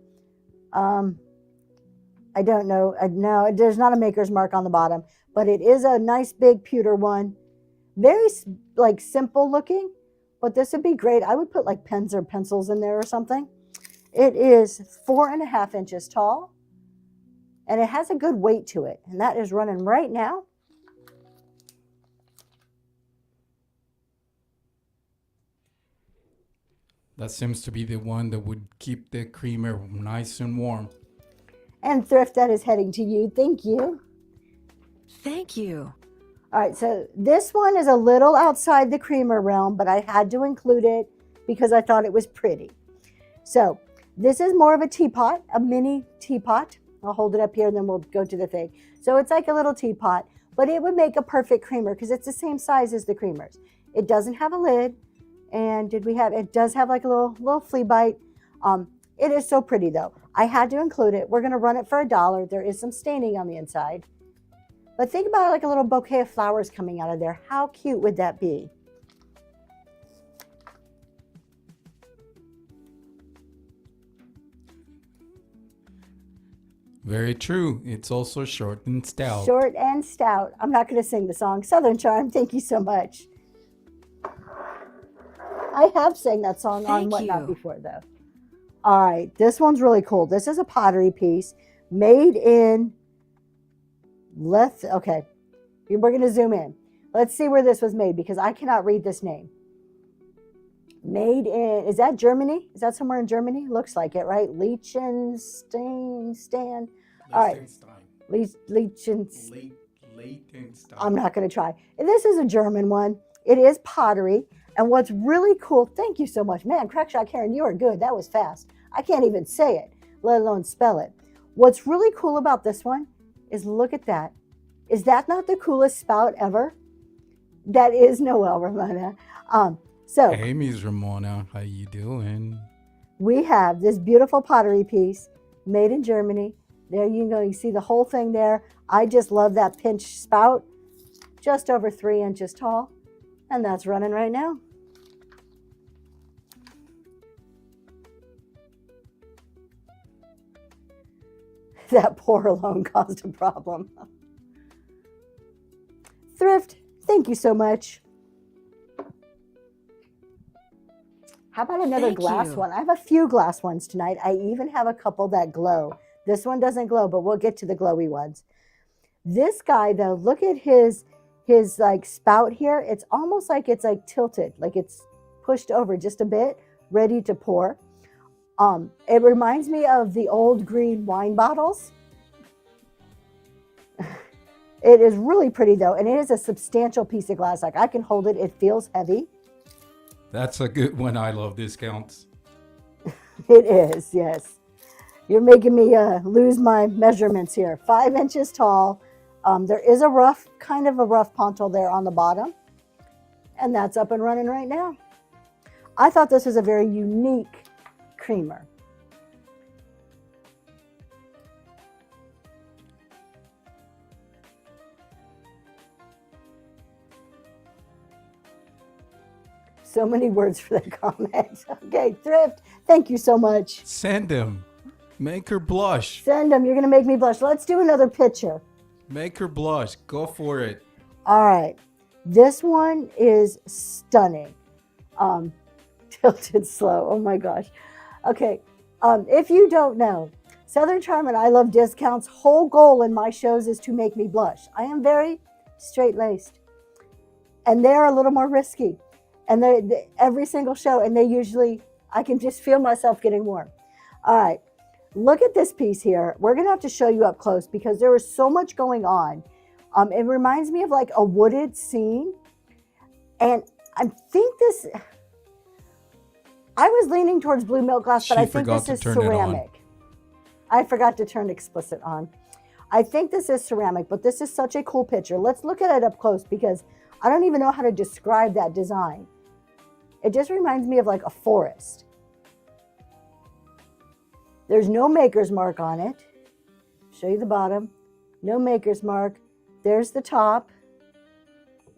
I don't know. No, there's not a maker's mark on the bottom, but it is a nice big pewter one. Very like simple looking, but this would be great. I would put like pens or pencils in there or something. It is 4.5 inches tall, and it has a good weight to it, and that is running right now. That seems to be the one that would keep the creamer nice and warm. And Thrift, that is heading to you. Thank you. Thank you. All right, so this one is a little outside the creamer realm, but I had to include it because I thought it was pretty. So this is more of a teapot, a mini teapot. I'll hold it up here and then we'll go to the thing. So it's like a little teapot, but it would make a perfect creamer because it's the same size as the creamers. It doesn't have a lid. And it does have like a little flea bite. It is so pretty though. I had to include it. We're gonna run it for $1. There is some staining on the inside. But think about it like a little bouquet of flowers coming out of there. How cute would that be? Very true. It's also short and stout. Short and stout. I'm not gonna sing the song. Southern Charm, thank you so much. I have sang that song on Thank Whatnot you. before though. All right, this one's really cool. This is a pottery piece made in okay, we're going to zoom in. Let's see where this was made because I cannot read this name. Made in, is that Germany? Is that somewhere in Germany? Looks like it, right? Liechtenstein. All right. Liechtenstein. I'm not going to try. This is a German one. It is pottery. And what's really cool, thank you so much. Man, Crackshot Karen, you are good. That was fast. I can't even say it, let alone spell it. What's really cool about this one is look at that. Is that not the coolest spout ever? That is Noel, Ramona. Hey, Ms. Ramona, how you doing? We have this beautiful pottery piece made in Germany. There you go. You see the whole thing there. I just love that pinch spout. Just over 3 inches tall. And that's running right now. That pour alone caused a problem. Thrift, thank you so much. How about another Thank glass you. one? I have a few glass ones tonight. I even have a couple that glow. This one doesn't glow, but we'll get to the glowy ones. This guy though, look at his like spout here. It's almost like it's like tilted, like it's pushed over just a bit, ready to pour. It reminds me of the old green wine bottles. It is really pretty though, and it is a substantial piece of glass. Like I can hold it, it feels heavy. That's a good one. I love discounts. It is, yes. You're making me lose my measurements here. 5 inches tall. There is kind of a rough pontil there on the bottom. And that's up and running right now. I thought this was a very unique creamer. So many words for that comment. Okay, Thrift, thank you so much. Send them. Make her blush. Send them. You're going to make me blush. Let's do another picture. Make her blush. Go for it. All right. This one is stunning. Tilted slow. Oh my gosh. Okay. If you don't know, Southern Charm and I Love Discounts' whole goal in my shows is to make me blush. I am very straight-laced. And they're a little more risky. And every single show, and I can just feel myself getting warm. All right. Look at this piece here. We're going to have to show you up close because there is so much going on. It reminds me of like a wooded scene. And I think I was leaning towards blue milk glass, but I think this is ceramic. I forgot to turn explicit on. I think this is ceramic, but this is such a cool picture. Let's look at it up close because I don't even know how to describe that design. It just reminds me of like a forest. There's no maker's mark on it. Show you the bottom. No maker's mark. There's the top.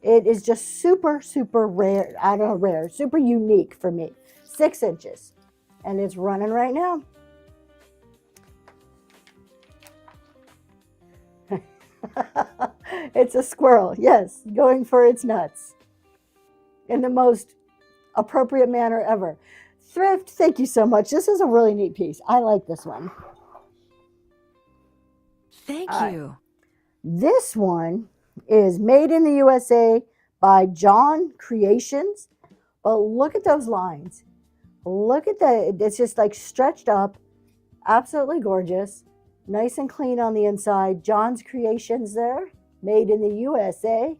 It is just super, super rare. I don't know, rare. Super unique for me. 6 inches. And it's running right now. It's a squirrel, yes, going for its nuts in the most appropriate manner ever. Thrift, thank you so much. This is a really neat piece. I like this one. Thank you. This one is made in the USA by John Creations. But look at those lines. Look at that. It's just like stretched up. Absolutely gorgeous. Nice and clean on the inside. John's Creations there. Made in the USA.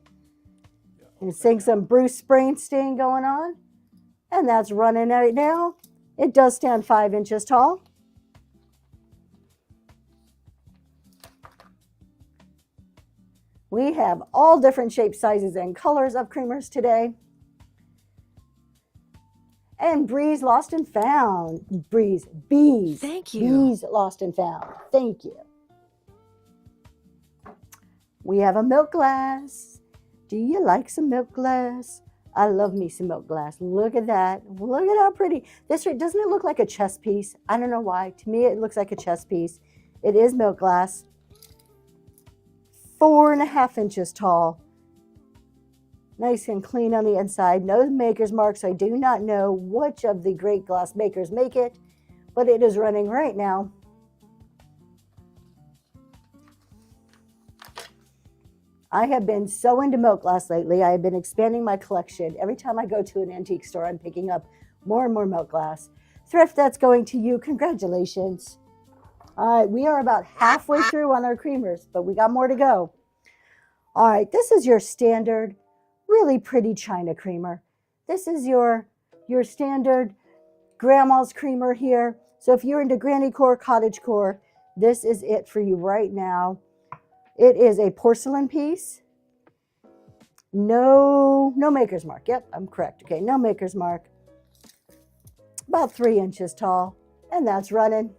And seeing some Bruce Springsteen going on. And that's running right now. It does stand 5 inches tall. We have all different shapes, sizes, and colors of creamers today. And Breeze Lost and Found. Breeze, bees. Thank you. Bees Lost and Found. Thank you. We have a milk glass. Do you like some milk glass? I love me some milk glass. Look at that. Look at how pretty. This, doesn't it look like a chess piece? I don't know why. To me, it looks like a chess piece. It is milk glass. 4.5 inches tall. Nice and clean on the inside. No maker's marks. I do not know which of the great glass makers make it, but it is running right now. I have been so into milk glass lately. I have been expanding my collection. Every time I go to an antique store, I'm picking up more and more milk glass. Thrift, that's going to you. Congratulations. All right, we are about halfway through on our creamers, but we got more to go. All right, this is your standard, really pretty China creamer. This is your standard grandma's creamer here. So if you're into granny core, cottage core, this is it for you right now. It is a porcelain piece. No maker's mark. Yep, I'm correct. Okay, no maker's mark. About 3 inches tall, and that's running.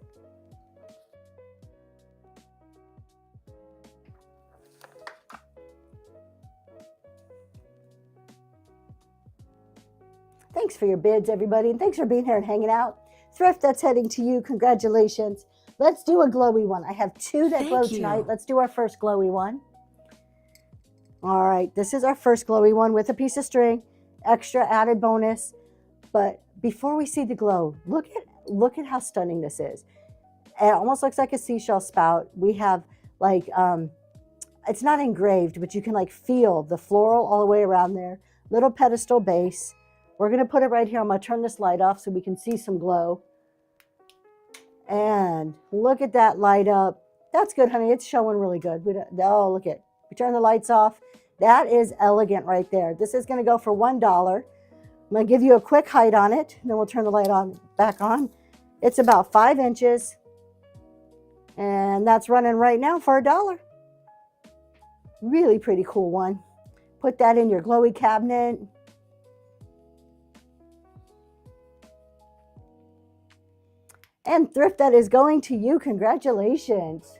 Thanks for your bids, everybody, and thanks for being here and hanging out. Thrift, that's heading to you. Congratulations. Let's do a glowy one. I have 2 that glow tonight. Let's do our first glowy one. All right, this is our first glowy one with a piece of string, extra added bonus. But before we see the glow, look at how stunning this is. It almost looks like a seashell spout. We have like, it's not engraved, but you can like feel the floral all the way around there. Little pedestal base. We're gonna put it right here. I'm gonna turn this light off so we can see some glow. And look at that light up. That's good, honey. It's showing really good. Oh, look at it. We turn the lights off. That is elegant right there. This is going to go for $1. I'm going to give you a quick height on it, and then we'll turn the light back on. It's about 5 inches. And that's running right now for $1. Really pretty cool one. Put that in your glowy cabinet. And Thrift, that is going to you. Congratulations.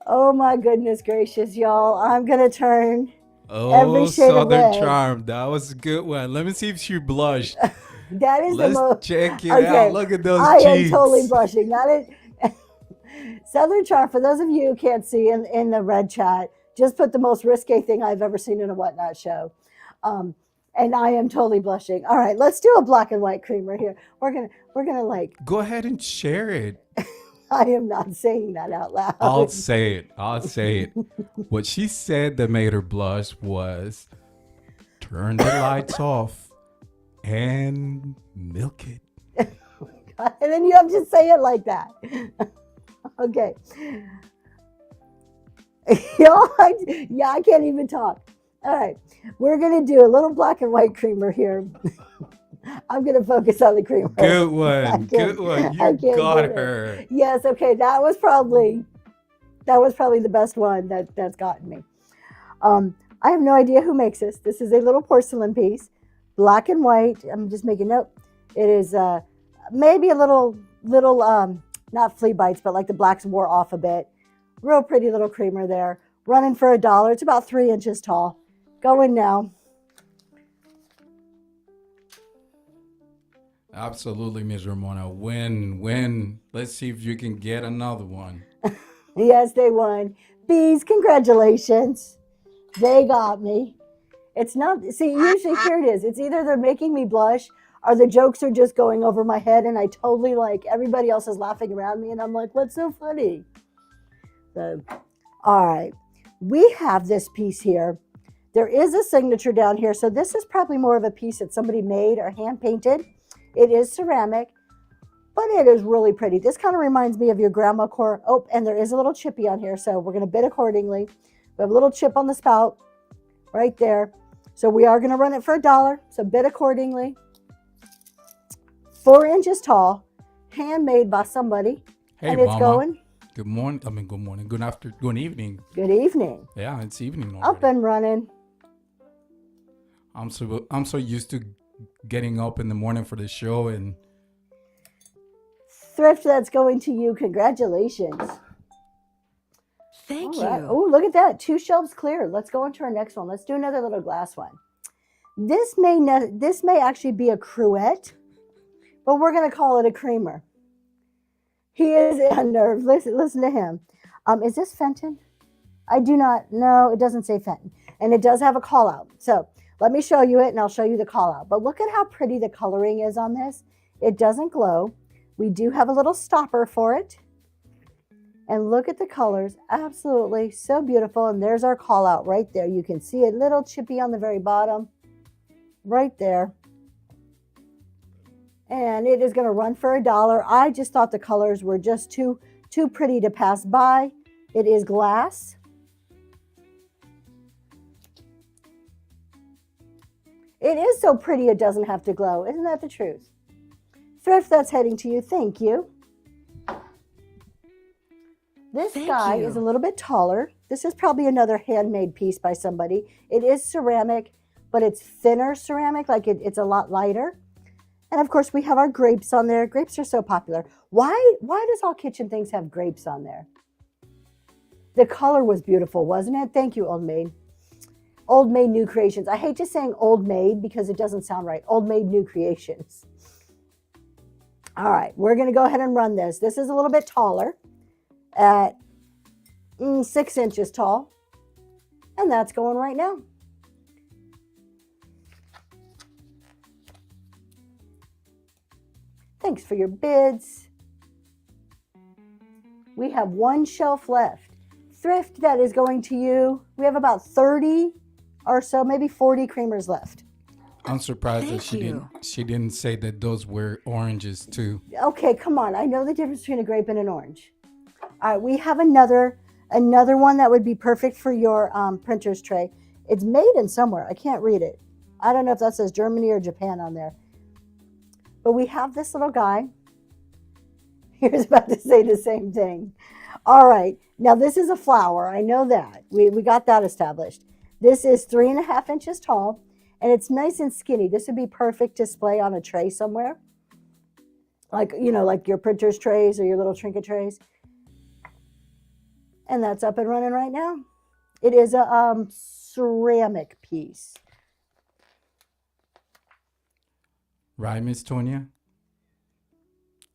Oh my goodness gracious, y'all. I'm going to turn every shade of red. Southern Charm. That was a good one. Let me see if she blushed. That is Let's the most. check it out. Look at those I cheeks. am totally blushing. Not it. Southern Charm, for those of you who can't see in the red chat, just put the most risque thing I've ever seen in a Whatnot show. And I am totally blushing. All right, let's do a black and white creamer here. We're gonna like. Go ahead and share it. I am not saying that out loud. I'll say it. What she said that made her blush was turn the lights off and milk it. And then you have to say it like that. Okay. Yeah, I can't even talk. All right, we're gonna do a little black and white creamer here. I'm going to focus on the creamer. Good one. Good can't- one. I You can't got do it. her. Yes, okay, that was probably the best one that's gotten me. I have no idea who makes this. This is a little porcelain piece, black and white. I'm just making note. It is maybe a little not flea bites, but like the blacks wore off a bit. Real pretty little creamer there. Running for $1. It's about 3 inches tall. Going now. Absolutely, Ms. Ramona. Win. Let's see if you can get another one. Yes, they won. Bees, congratulations. They got me. It's not, see, usually here it is. It's either they're making me blush or the jokes are just going over my head and I totally everybody else is laughing around me and I'm like, what's so funny? So, all right. We have this piece here. There is a signature down here. So this is probably more of a piece that somebody made or hand painted. It is ceramic, but it is really pretty. This kind of reminds me of your grandma core. Oh, and there is a little chippy on here. So we're going to bid accordingly. We have a little chip on the spout right there. So we are going to run it for $1. So bid accordingly. 4 inches tall, handmade by somebody. Hey, and it's Mama. going. Good morning. Good morning. Good evening. Good evening. Yeah, it's evening Up already. and running. I'm so used to getting up in the morning for the show and Thrift, that's going to you. Congratulations. Thank All right. you. Oh, look at that. 2 shelves clear. Let's go on to our next one. Let's do another little glass one. This may actually be a cruet, but we're going to call it a creamer. He is unnerved. Listen to him. Is this Fenton? I do not know. It doesn't say Fenton. And it does have a call out. So let me show you it and I'll show you the call out. But look at how pretty the coloring is on this. It doesn't glow. We do have a little stopper for it. And look at the colors. Absolutely so beautiful. And there's our call out right there. You can see a little chippy on the very bottom. Right there. And it is going to run for $1. I just thought the colors were just too pretty to pass by. It is glass. It is so pretty it doesn't have to glow. Isn't that the truth? Thrift, that's heading to you. Thank you. This Thank guy you. is a little bit taller. This is probably another handmade piece by somebody. It is ceramic, but it's thinner ceramic, like it's a lot lighter. And of course, we have our grapes on there. Grapes are so popular. Why does All Kitchen Things have grapes on there? The color was beautiful, wasn't it? Thank you, Old Maid. Old Maid New Creations. I hate just saying Old Maid because it doesn't sound right. Old Maid New Creations. All right, we're going to go ahead and run this. This is a little bit taller at 6 inches tall. And that's going right now. Thanks for your bids. We have 1 shelf left. Thrift, that is going to you. We have about 30 or so, maybe 40 creamers left. I'm surprised that Thank she didn't say that those were oranges too. Okay, come on. I know the difference between a grape and an orange. All right, we have another one that would be perfect for your printer's tray. It's made in somewhere. I can't read it. I don't know if that says Germany or Japan on there. But we have this little guy. He was about to say the same thing. All right. Now, this is a flower. I know that. We got that established. This is 3.5 inches tall, and it's nice and skinny. This would be perfect display on a tray somewhere. Like, you know, like your printer's trays or your little trinket trays. And that's up and running right now. It is a ceramic piece. Right, Miss Tonya?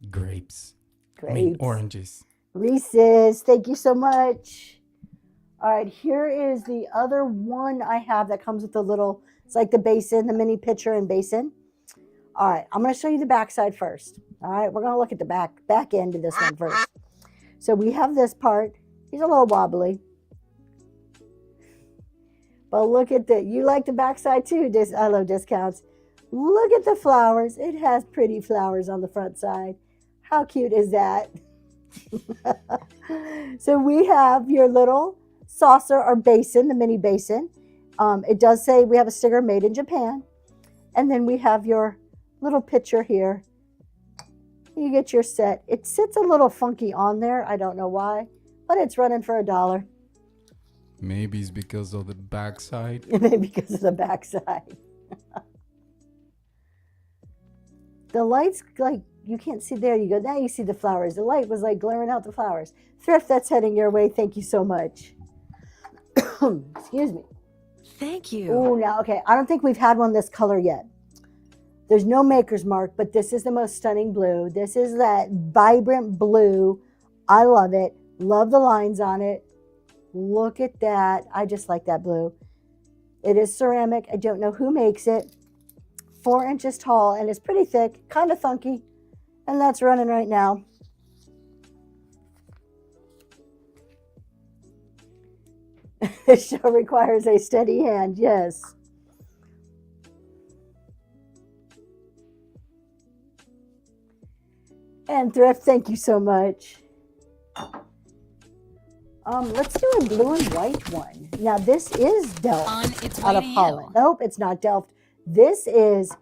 Grapes. Great. I mean, oranges. Reese's, thank you so much. All right, here is the other one I have that comes with the little, it's like the basin, the mini pitcher and basin. All right, I'm going to show you the back side first. All right, we're going to look at the back end of this one first. So we have this part. He's a little wobbly. But look at you like the back side too. I love discounts. Look at the flowers. It has pretty flowers on the front side. How cute is that? So we have your little saucer or basin, the mini basin. It does say we have a sticker made in Japan. And then we have your little pitcher here. You get your set. It sits a little funky on there. I don't know why, but it's running for $1. Maybe it's because of the backside. Maybe because of the backside. The light's like, you can't see. There you go. Now you see the flowers. The light was like glaring out the flowers. Thrift, that's heading your way. Thank you so much. Excuse me. Thank you. Oh, now, okay. I don't think we've had one this color yet. There's no maker's mark, but this is the most stunning blue. This is that vibrant blue. I love it. Love the lines on it. Look at that. I just like that blue. It is ceramic. I don't know who makes it. 4 inches tall, and it's pretty thick, kind of funky. And that's running right now. This show requires a steady hand, yes. And Thrift, thank you so much. Let's do a blue and white one. Now this is Delft On its way out of to you. Holland. Nope, it's not Delft. This is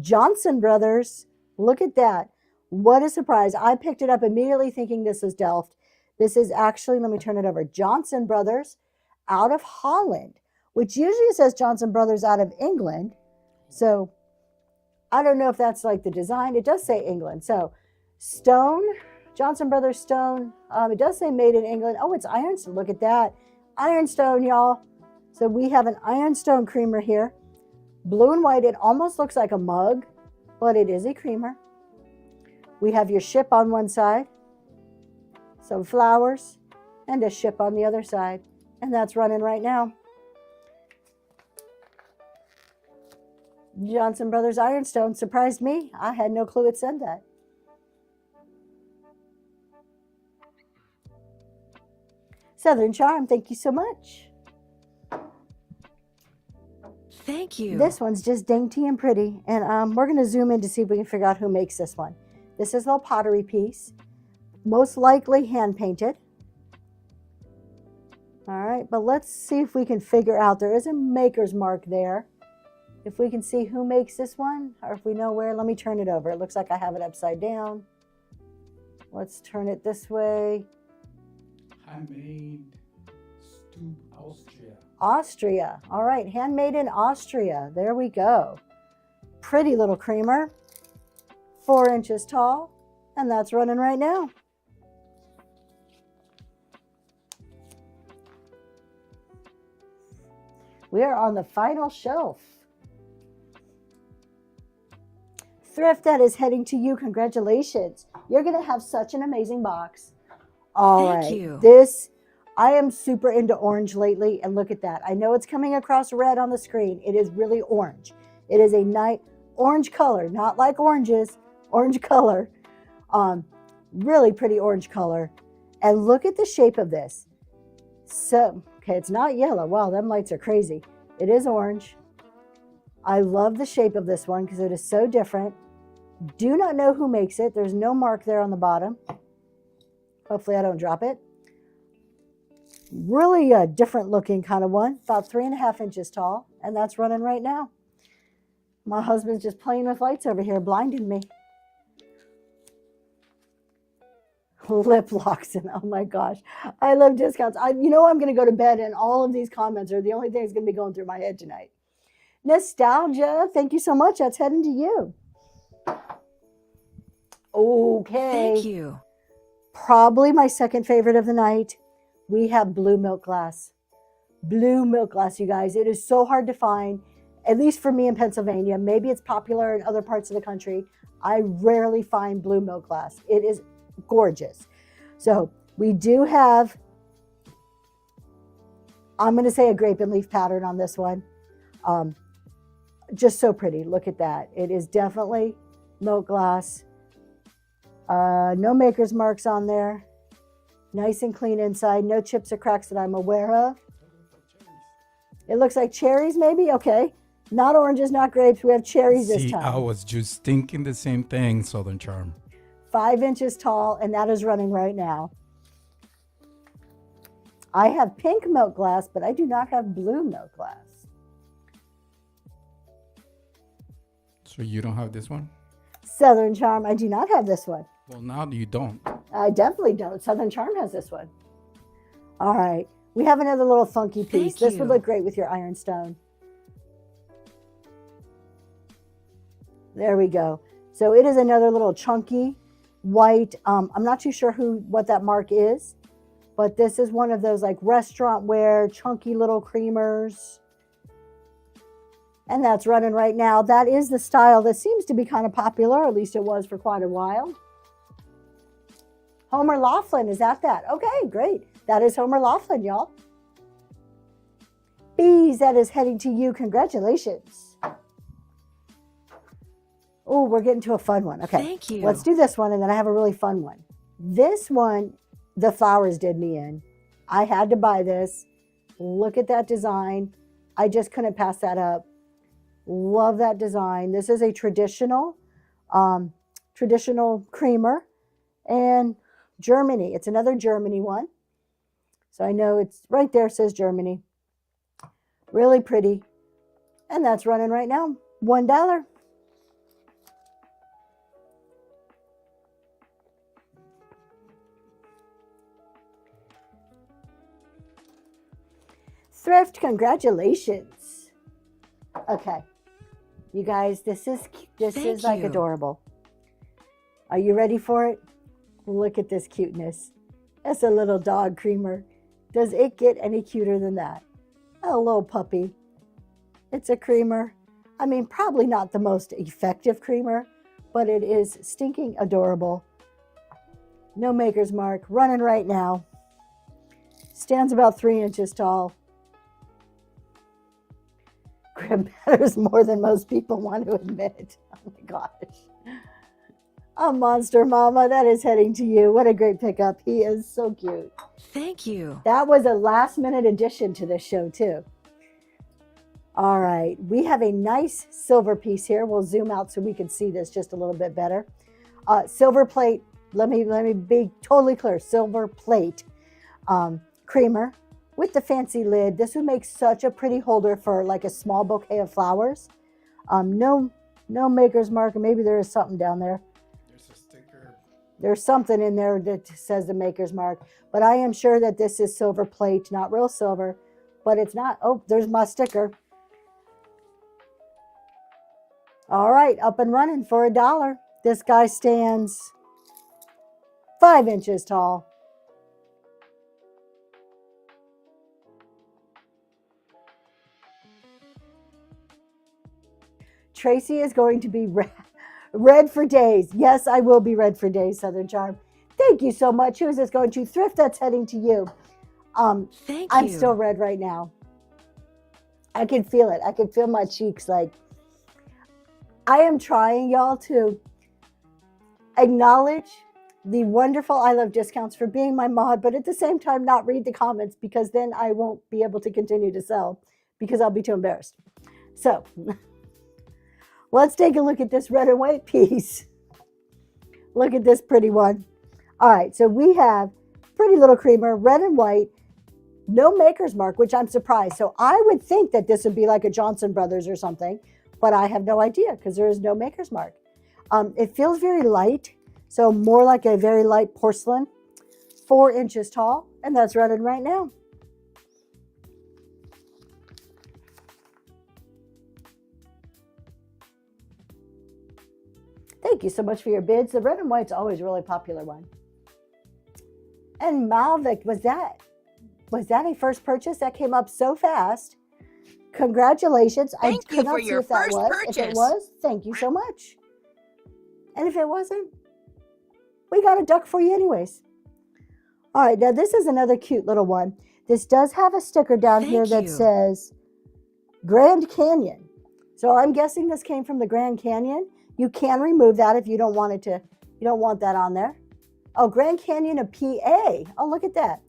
Johnson Brothers. Look at that. What a surprise. I picked it up immediately thinking this was Delft. This is actually, let me turn it over, Johnson Brothers out of Holland, which usually says Johnson Brothers out of England. So I don't know if that's like the design. It does say England. So stone, Johnson Brothers stone. It does say made in England. Oh, it's ironstone. Look at that. Ironstone, y'all. So we have an ironstone creamer here. Blue and white. It almost looks like a mug, but it is a creamer. We have your ship on one side, some flowers, and a ship on the other side. And that's running right now. Johnson Brothers Ironstone surprised me. I had no clue it said that. Southern Charm, thank you so much. Thank you. This one's just dainty and pretty. And we're going to zoom in to see if we can figure out who makes this one. This is a little pottery piece, most likely hand painted. All right, but let's see if we can figure out. There is a maker's mark there. If we can see who makes this one, or if we know where, let me turn it over. It looks like I have it upside down. Let's turn it this way. Handmade, Austria. Austria. All right, handmade in Austria. There we go. Pretty little creamer, 4 inches tall, and that's running right now. We are on the final shelf. Thrift, that is heading to you. Congratulations. You're going to have such an amazing box. All right. Thank you. This, I am super into orange lately, and look at that. I know it's coming across red on the screen. It is really orange. It is a nice orange color, not like oranges, orange color. Really pretty orange color. And look at the shape of this. So, okay, it's not yellow. Wow, them lights are crazy. It is orange. I love the shape of this one because it is so different. Do not know who makes it. There's no mark there on the bottom. Hopefully I don't drop it. Really a different looking kind of one. About 3.5 inches tall. And that's running right now. My husband's just playing with lights over here, blinding me. Lip locks, and oh my gosh, I love discounts. You know I'm going to go to bed and all of these comments are the only thing that's going to be going through my head tonight. Nostalgia, thank you so much. That's heading to you. Okay. Thank you. Probably my second favorite of the night. We have blue milk glass. Blue milk glass, you guys. It is so hard to find, at least for me in Pennsylvania. Maybe it's popular in other parts of the country. I rarely find blue milk glass. It is gorgeous. So we do have, I'm going to say a grape and leaf pattern on this one. Just so pretty. Look at that. It is definitely milk glass. No maker's marks on there. Nice and clean inside. No chips or cracks that I'm aware of. It looks like cherries maybe. Okay. Not oranges, not grapes. We have cherries this See, time. I was just thinking the same thing, Southern Charm. 5 inches tall, and that is running right now. I have pink milk glass, but I do not have blue milk glass. It's So you don't have this one? Southern Charm, I do not have this one. Well, now you don't. I definitely don't. Southern Charm has this one. All right. We have another little funky piece. Thank This would you. look great with your ironstone. There we go. So it is another little chunky white. I'm not too sure what that mark is, but this is one of those like restaurant wear chunky little creamers. And that's running right now. That is the style that seems to be kind of popular. At least it was for quite a while. Homer Laughlin, is that? Okay, great. That is Homer Laughlin, y'all. Bees, that is heading to you. Congratulations. Oh, we're getting to a fun one. Okay. Thank you. Let's do this one, and then I have a really fun one. This one, the flowers did me in. I had to buy this. Look at that design. I just couldn't pass that up. Love that design. This is a traditional creamer, and Germany. It's another Germany one. So I know it's right there, says Germany. Really pretty. And that's running right now. $1. Thrift, congratulations. Okay. You guys, this is Thank like you. adorable. Are you ready for it? Look at this cuteness. That's a little dog creamer. Does it get any cuter than that? A little puppy. It's a creamer. I mean, probably not the most effective creamer, but it is stinking adorable. No maker's mark. Running right now. Stands about 3 inches tall. Grib matters more than most people want to admit. Oh my gosh. A monster mama, that is heading to you. What a great pickup. He is so cute. Thank you. That was a last minute addition to this show too. All right, we have a nice silver piece here. We'll zoom out so we can see this just a little bit better. Silver plate, let me be totally clear. Silver plate creamer with the fancy lid. This would make such a pretty holder for like a small bouquet of flowers. No maker's mark, and maybe there is something down there. There's a sticker. There's something in there that says the maker's mark, but I am sure that this is silver plate, not real silver, but it's not. Oh, there's my sticker. All right, up and running for $1. This guy stands 5 inches tall. Tracy is going to be red for days. Yes, I will be red for days, Southern Charm. Thank you so much. Who is this going to? Thrift, that's heading to you. Thank I'm you. still red right now. I can feel it. I can feel my cheeks. Like, I am trying, y'all, to acknowledge the wonderful I Love Discounts for being my mod, but at the same time not read the comments, because then I won't be able to continue to sell because I'll be too embarrassed. So let's take a look at this red and white piece. Look at this pretty one. All right, so we have pretty little creamer, red and white, no maker's mark, which I'm surprised. So I would think that this would be like a Johnson Brothers or something, but I have no idea because there is no maker's mark. It feels very light, so more like a very light porcelain, 4 inches tall, and that's running right now. Thank you so much for your bids. The red and white's always a really popular one. And Malvik, was that a first purchase? That came up so fast. Congratulations. Thank I you could not for see your if that first was. If it purchase. was, thank you so much. And if it wasn't, we got a duck for you anyways. All right, now this is another cute little one. This does have a sticker down here Thank that you. says Grand Canyon. So I'm guessing this came from the Grand Canyon. You can remove that if you don't want it to. You don't want that on there. Oh, Grand Canyon of PA. Oh, look at that.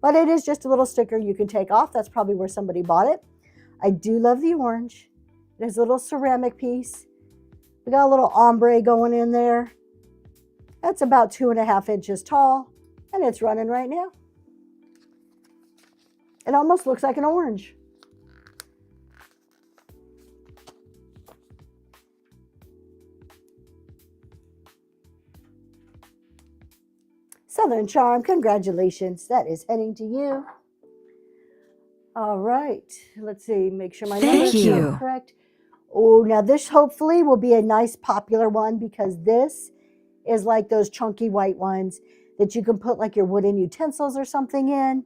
But it is just a little sticker you can take off. That's probably where somebody bought it. I do love the orange. There's a little ceramic piece. We got a little ombre going in there. That's about 2.5 inches tall, and it's running right now. It almost looks like an orange. Southern Charm, congratulations. That is heading to you. All right. Let's see. Make sure my Thank numbers are you. correct. Oh, now this hopefully will be a nice popular one because this is like those chunky white ones that you can put like your wooden utensils or something in.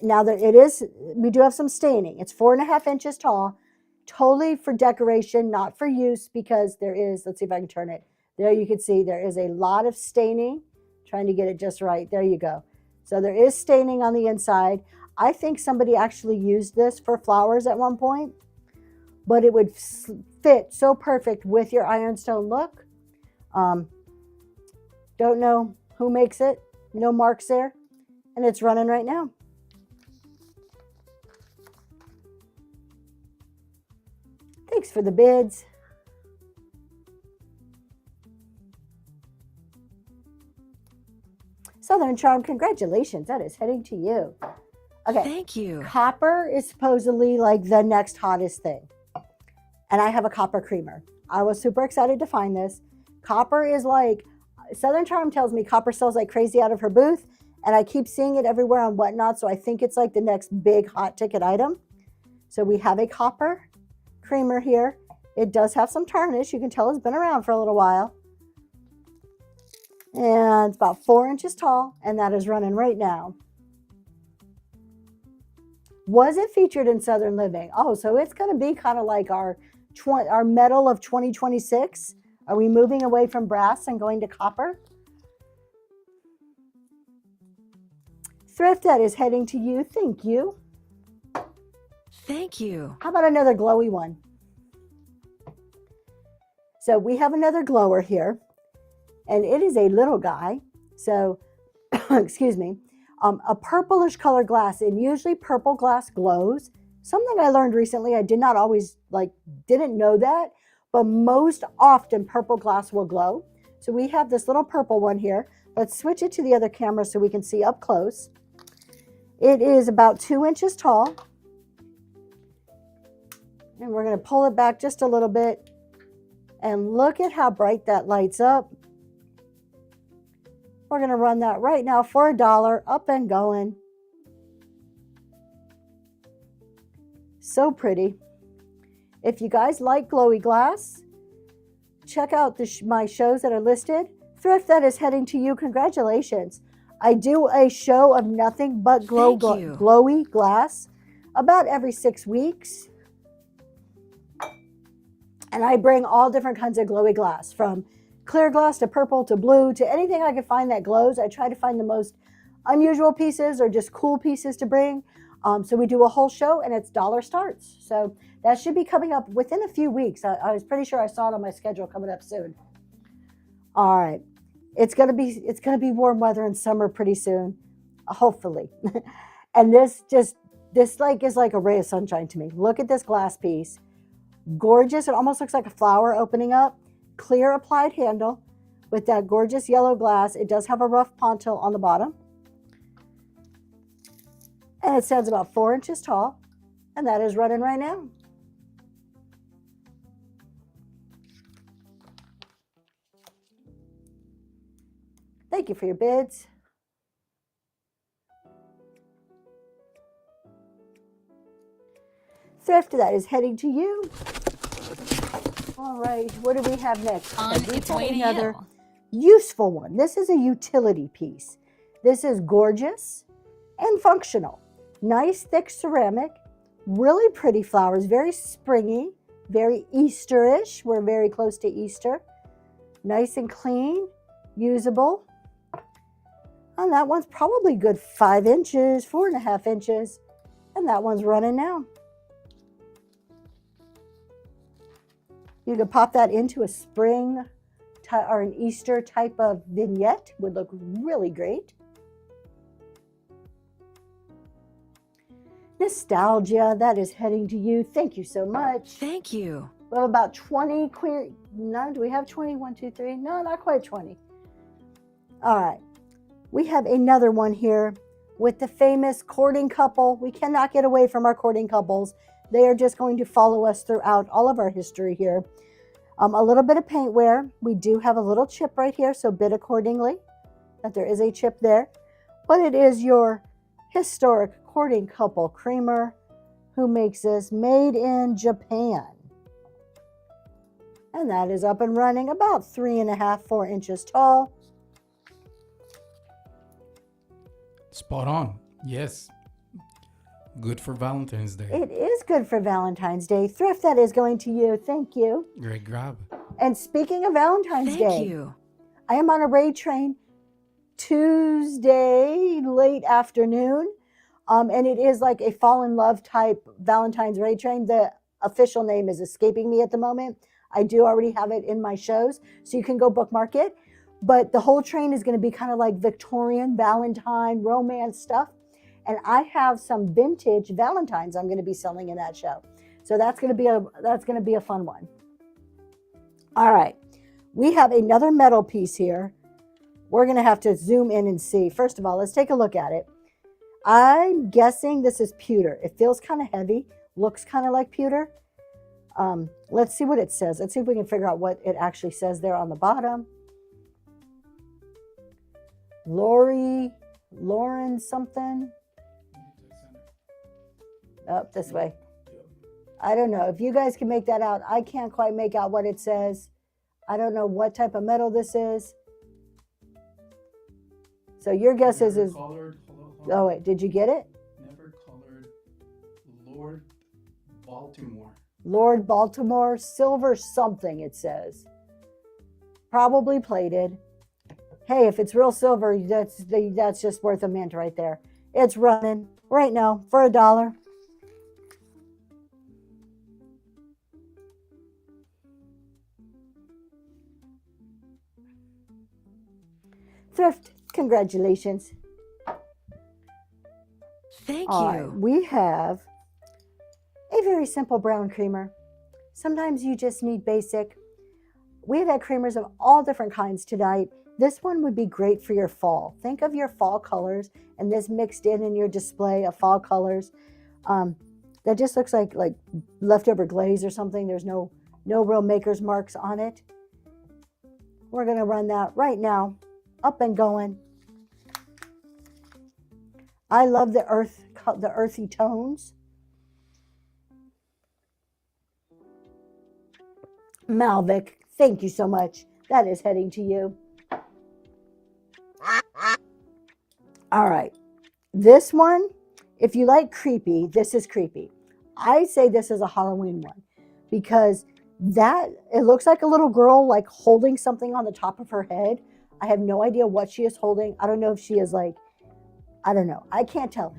Now that it is, we do have some staining. It's 4.5 inches tall, totally for decoration, not for use because there is, let's see if I can turn it. There you can see there is a lot of staining. Trying to get it just right. There you go. So there is staining on the inside. I think somebody actually used this for flowers at one point, but it would fit so perfect with your ironstone look. Don't know who makes it. No marks there. And it's running right now. Thanks for the bids. Southern Charm, congratulations. That is heading to you. Okay. Thank you. Copper is supposedly like the next hottest thing. And I have a copper creamer. I was super excited to find this. Copper is like, Southern Charm tells me copper sells like crazy out of her booth. And I keep seeing it everywhere on Whatnot. So I think it's like the next big hot ticket item. So we have a copper creamer here. It does have some tarnish. You can tell it's been around for a little while. And it's about 4 inches tall. And that is running right now. Was it featured in Southern Living? Oh, so it's going to be kind of like our metal of 2026. Are we moving away from brass and going to copper? Thrift, that is heading to you. Thank you. Thank you. How about another glowy one? So we have another glower here, and it is a little guy. So, excuse me. A purplish color glass, and usually purple glass glows. Something I learned recently, I did not always didn't know that, but most often purple glass will glow. So we have this little purple one here. Let's switch it to the other camera so we can see up close. It is about 2 inches tall. And we're going to pull it back just a little bit. And look at how bright that lights up. We're going to run that right now for $1, up and going. So pretty. If you guys like glowy glass, check out my shows that are listed. Thrift, that is heading to you. Congratulations. I do a show of nothing but glowy glass about every 6 weeks. And I bring all different kinds of glowy glass, from clear glass to purple to blue to anything I can find that glows. I try to find the most unusual pieces or just cool pieces to bring. So we do a whole show, and it's $1 starts. So that should be coming up within a few weeks. I was pretty sure I saw it on my schedule coming up soon. All right. It's gonna be warm weather in summer pretty soon, hopefully. And this is like a ray of sunshine to me. Look at this glass piece. Gorgeous. It almost looks like a flower opening up. Clear applied handle with that gorgeous yellow glass. It does have a rough pontil on the bottom. And it stands about 4 inches tall. And that is running right now. Thank you for your bids. Thrift, that is heading to you. All right, what do we have next? On its way to another you. useful one. This is a utility piece. This is gorgeous and functional. Nice thick ceramic, really pretty flowers, very springy, very Easterish. We're very close to Easter. Nice and clean, usable. And that one's probably good 5 inches, 4.5 inches. And that one's running now. You could pop that into a spring or an Easter type of vignette. Would look really great. Nostalgia, that is heading to you. Thank you so much. Thank you. We have about 20 queer. No, do we have 20? 1, 2, 3. No, not quite 20. All right. We have another one here with the famous courting couple. We cannot get away from our courting couples. They are just going to follow us throughout all of our history here. A little bit of paint wear. We do have a little chip right here, so bid accordingly. that there is a chip there, but it is your historic courting couple creamer who makes this, made in Japan. And that is up and running, about 3.5, 4 inches tall. Spot on. Yes. Good for Valentine's Day. It is good for Valentine's Day. Thrift, that is going to you. Thank you. Great grab. And speaking of Valentine's Day, Thank you. I am on a raid train Tuesday late afternoon. And it is like a fall in love type Valentine's raid train. The official name is escaping me at the moment. I do already have it in my shows, so you can go bookmark it. But the whole train is going to be kind of like Victorian, Valentine, romance stuff. And I have some vintage Valentines I'm going to be selling in that show. So that's going to be a fun one. All right. We have another metal piece here. We're going to have to zoom in and see. First of all, let's take a look at it. I'm guessing this is pewter. It feels kind of heavy, looks kind of like pewter. Let's see what it says. Let's see if we can figure out what it actually says there on the bottom. Lauren something. Up this way. I don't know. If you guys can make that out, I can't quite make out what it says. I don't know what type of metal this is. So your guess is oh wait, did you get it? Never colored Lord Baltimore. Lord Baltimore, silver something it says. Probably plated. Hey, if it's real silver, that's just worth a mint right there. It's running right now for $1. Thrift, congratulations. Thank All you. right, we have a very simple brown creamer. Sometimes you just need basic. We have had creamers of all different kinds tonight. This one would be great for your fall. Think of your fall colors and this mixed in your display of fall colors. That just looks like leftover glaze or something. There's no real maker's marks on it. We're going to run that right now, up and going. I love the earthy tones. Malvik, thank you so much. That is heading to you. All right. This one, if you like creepy, this is creepy. I say this is a Halloween one because it looks like a little girl like holding something on the top of her head. I have no idea what she is holding. I don't know if she is I don't know. I can't tell.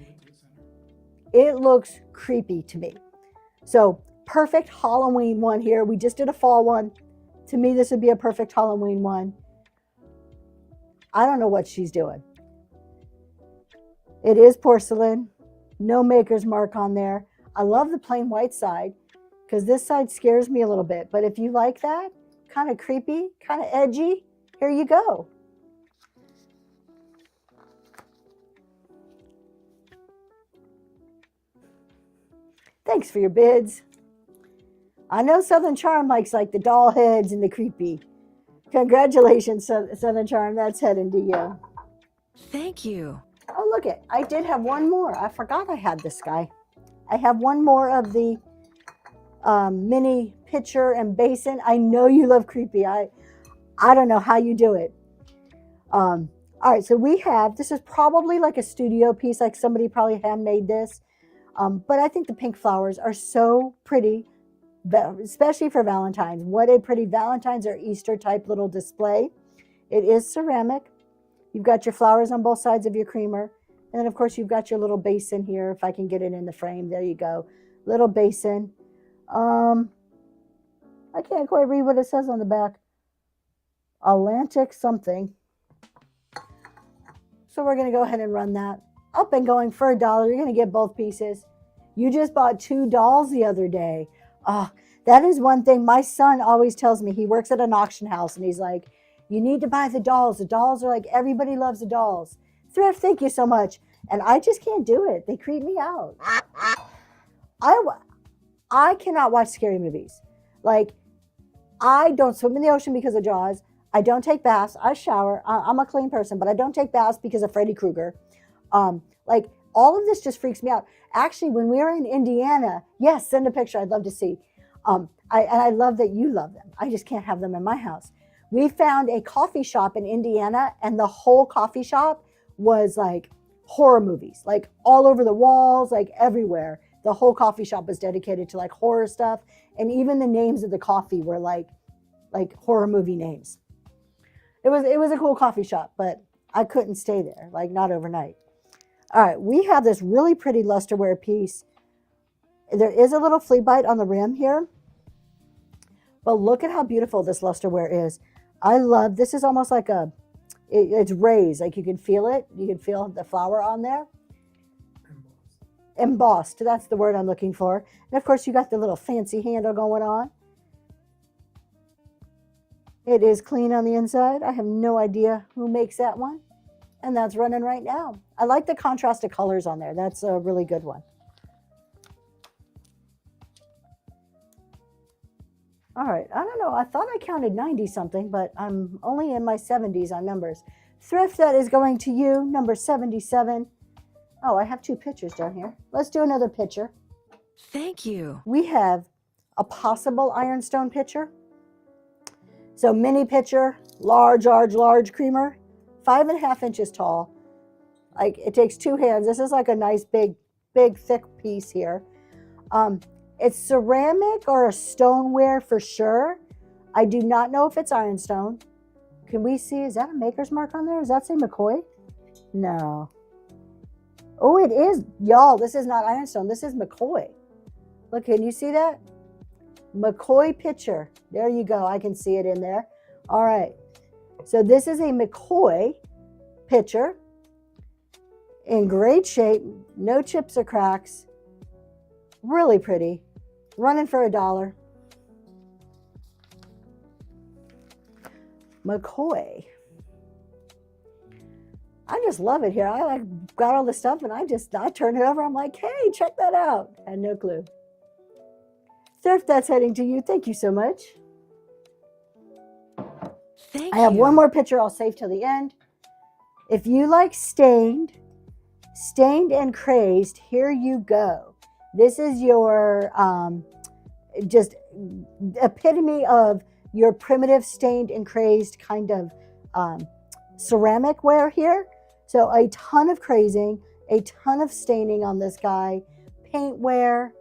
It looks creepy to me. So perfect Halloween one here. We just did a fall one. To me, this would be a perfect Halloween one. I don't know what she's doing. It is porcelain. No maker's mark on there. I love the plain white side because this side scares me a little bit. But if you like that, kind of creepy, kind of edgy, here you go. Thanks for your bids. I know Southern Charm likes the doll heads and the creepy. Congratulations, Southern Charm. That's heading to you. Thank you. Oh, look it. I did have one more. I forgot I had this guy. I have one more of the mini pitcher and basin. I know you love creepy. I don't know how you do it. All right, so we have, this is probably like a studio piece, like somebody probably handmade this. But I think the pink flowers are so pretty, especially for Valentine's. What a pretty Valentine's or Easter type little display. It is ceramic. You've got your flowers on both sides of your creamer. And then, of course, you've got your little basin here. If I can get it in the frame, there you go. Little basin. I can't quite read what it says on the back. Atlantic something. So we're going to go ahead and run that. Up and going for $1. You're going to get both pieces. You just bought 2 dolls the other day. That is one thing my son always tells me. He works at an auction house and he's like, you need to buy the dolls. The dolls are like, everybody loves the dolls. Thrift, thank you so much. And I just can't do it. They creep me out. I cannot watch scary movies. I don't swim in the ocean because of Jaws. I don't take baths. I shower. I'm a clean person, but I don't take baths because of Freddy Krueger. Like all of this just freaks me out. Actually, when we were in Indiana, yes, send a picture. I'd love to see. I love that you love them. I just can't have them in my house. We found a coffee shop in Indiana, and the whole coffee shop was like horror movies, like all over the walls, like everywhere. The whole coffee shop was dedicated to like horror stuff, and even the names of the coffee were like horror movie names. It was a cool coffee shop, but I couldn't stay there, like not overnight. All right, we have this really pretty lusterware piece. There is a little flea bite on the rim here, but look at how beautiful this lusterware is. I love, this is almost like it's raised, like you can feel it. You can feel the flower on there. Embossed, that's the word I'm looking for. And of course you got the little fancy handle going on. It is clean on the inside. I have no idea who makes that one. And that's running right now. I like the contrast of colors on there. That's a really good one. All right, I don't know. I thought I counted 90 something, but I'm only in my 70s on numbers. Thrift, that is going to you, number 77. Oh, I have two pictures down here. Let's do another picture. Thank you. We have a possible ironstone pitcher. So mini pitcher, large creamer, 5.5 inches tall. Like it takes two hands. This is like a nice big thick piece here. It's ceramic or a stoneware for sure. I do not know if it's ironstone. Can we see, is that a maker's mark on there? Does that say McCoy? No. Oh, it is. Y'all, this is not ironstone. This is McCoy. Look, can you see that? McCoy pitcher. There you go. I can see it in there. All right. So this is a McCoy pitcher in great shape. No chips or cracks. Really pretty. Running for $1. McCoy. I just love it here. I like got all the stuff and I turned it over. I'm like, hey, check that out. Had no clue. Thrift, that's heading to you. Thank you so much. Thank I have you. one more picture I'll save till the end. If you like stained and crazed, here you go. This is your just epitome of your primitive stained and crazed kind of ceramic ware here. So a ton of crazing, a ton of staining on this guy, paint wear.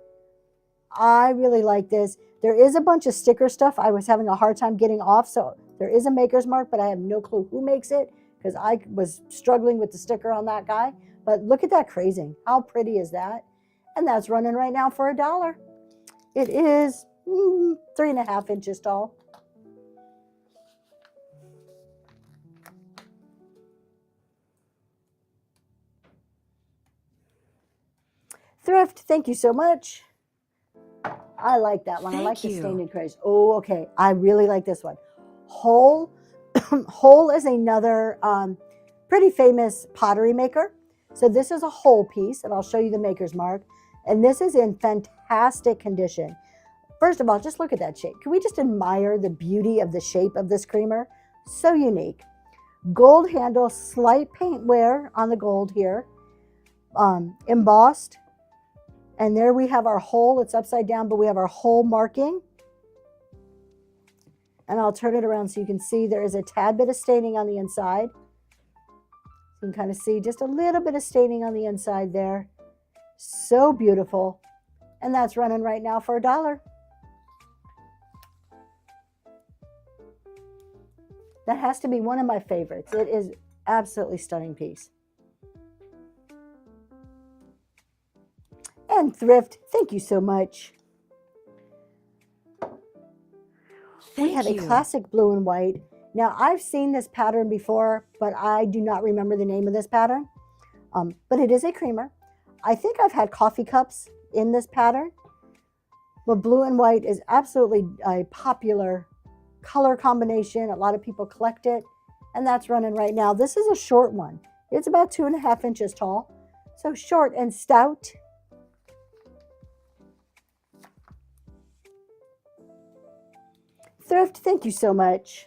I really like this. There is a bunch of sticker stuff I was having a hard time getting off. So there is a maker's mark, but I have no clue who makes it because I was struggling with the sticker on that guy. But look at that crazing. How pretty is that? And that's running right now for $1. It is 3.5 inches tall. Thrift, thank you so much. I like that one. I like the stained and crazed. Oh, okay. I really like this one. Hole. Hole is another pretty famous pottery maker. So this is a hole piece, and I'll show you the maker's mark. And this is in fantastic condition. First of all, just look at that shape. Can we just admire the beauty of the shape of this creamer? So unique. Gold handle, slight paint wear on the gold here. Embossed. And there we have our hole. It's upside down, but we have our hole marking. And I'll turn it around so you can see there is a tad bit of staining on the inside. You can kind of see just a little bit of staining on the inside there. So beautiful. And that's running right now for $1. That has to be one of my favorites. It is absolutely stunning piece. And Thrift, thank you so much. We have a classic blue and white. Now, I've seen this pattern before, but I do not remember the name of this pattern. But it is a creamer. I think I've had coffee cups in this pattern. But blue and white is absolutely a popular color combination. A lot of people collect it, and that's running right now. This is a short one. It's about 2.5 inches tall. So short and stout. Thrift, thank you so much.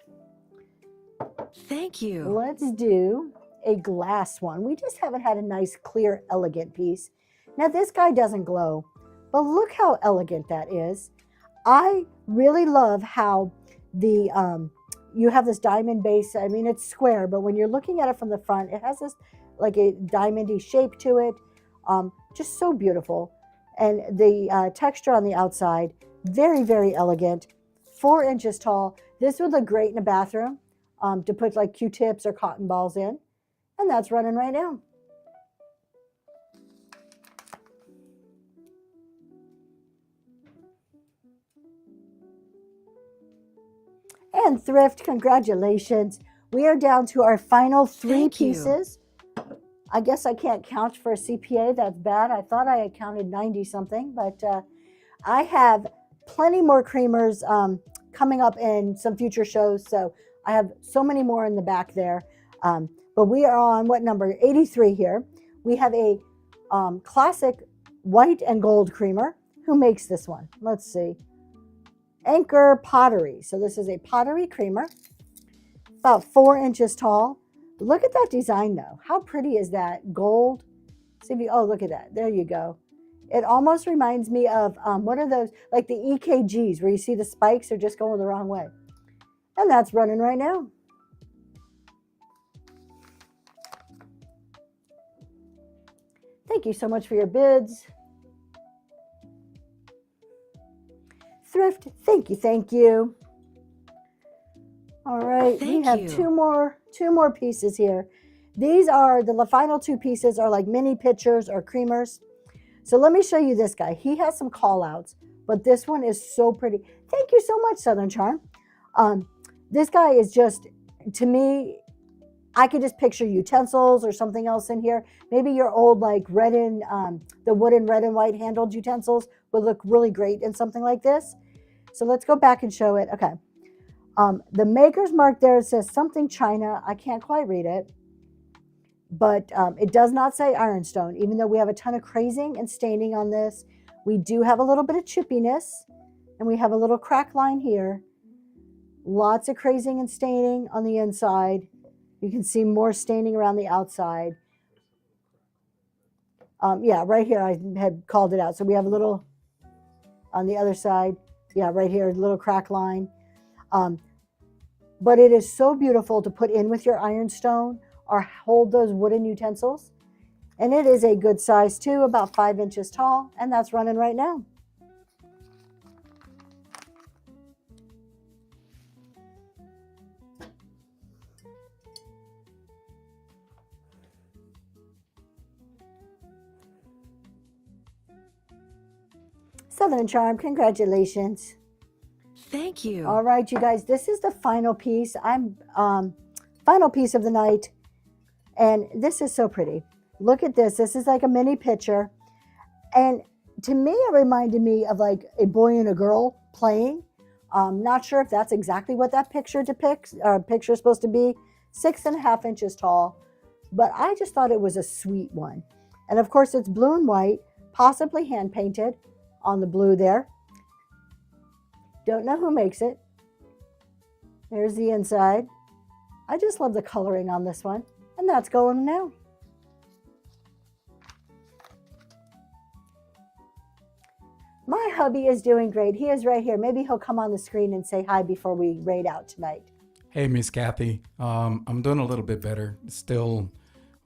Thank you. Let's do a glass one. We just haven't had a nice, clear, elegant piece. Now, this guy doesn't glow, but look how elegant that is. I really love how the you have this diamond base. I mean, it's square, but when you're looking at it from the front, it has this like a diamondy shape to it. Just so beautiful. And the texture on the outside, very, very elegant. 4 inches tall. This would look great in a bathroom to put like Q-tips or cotton balls in. And that's running right now. And Thrift, congratulations. We are down to our final 3 Thank you. pieces. I guess I can't count for a CPA. That's bad. I thought I had counted 90 something, but I have plenty more creamers coming up in some future shows. So I have so many more in the back there. But we are on what number? 83 here. We have a classic white and gold creamer. Who makes this one? Let's see. Anchor Pottery. So this is a pottery creamer, about 4 inches tall. Look at that design though. How pretty is that? Gold. See if you, oh, look at that. There you go. It almost reminds me of, what are those? Like the EKGs where you see the spikes are just going the wrong way. And that's running right now. Thank you so much for your bids. Thrift, thank you, thank you. All right, we Thank have you. two more pieces here. These are the final 2 pieces are like mini pitchers or creamers. So let me show you this guy. He has some call outs, but this one is so pretty. Thank you so much, Southern Charm. This guy is just, to me, I could just picture utensils or something else in here. Maybe your old like red and the wooden red and white handled utensils would look really great in something like this. So let's go back and show it. Okay. The maker's mark there says something China. I can't quite read it, but it does not say ironstone. Even though we have a ton of crazing and staining on this, we do have a little bit of chippiness, and we have a little crack line here. Lots of crazing and staining on the inside. You can see more staining around the outside. Yeah, right here I had called it out. So we have a little on the other side. Yeah, right here, a little crack line. But it is so beautiful to put in with your ironstone or hold those wooden utensils. And it is a good size too, about 5 inches tall, and that's running right now. Southern Charm, congratulations. Thank you. All right, you guys, this is the final piece. Final piece of the night. And this is so pretty. Look at this. This is like a mini picture. And to me, it reminded me of like a boy and a girl playing. Not sure if that's exactly what that picture depicts. Picture is supposed to be 6.5 inches tall. But I just thought it was a sweet one. And of course, it's blue and white, possibly hand painted on the blue there. Don't know who makes it. There's the inside. I just love the coloring on this one. And that's going now. My hubby is doing great. He is right here. Maybe he'll come on the screen and say hi before we raid out tonight. Hey, Miss Kathy. I'm doing a little bit better. Still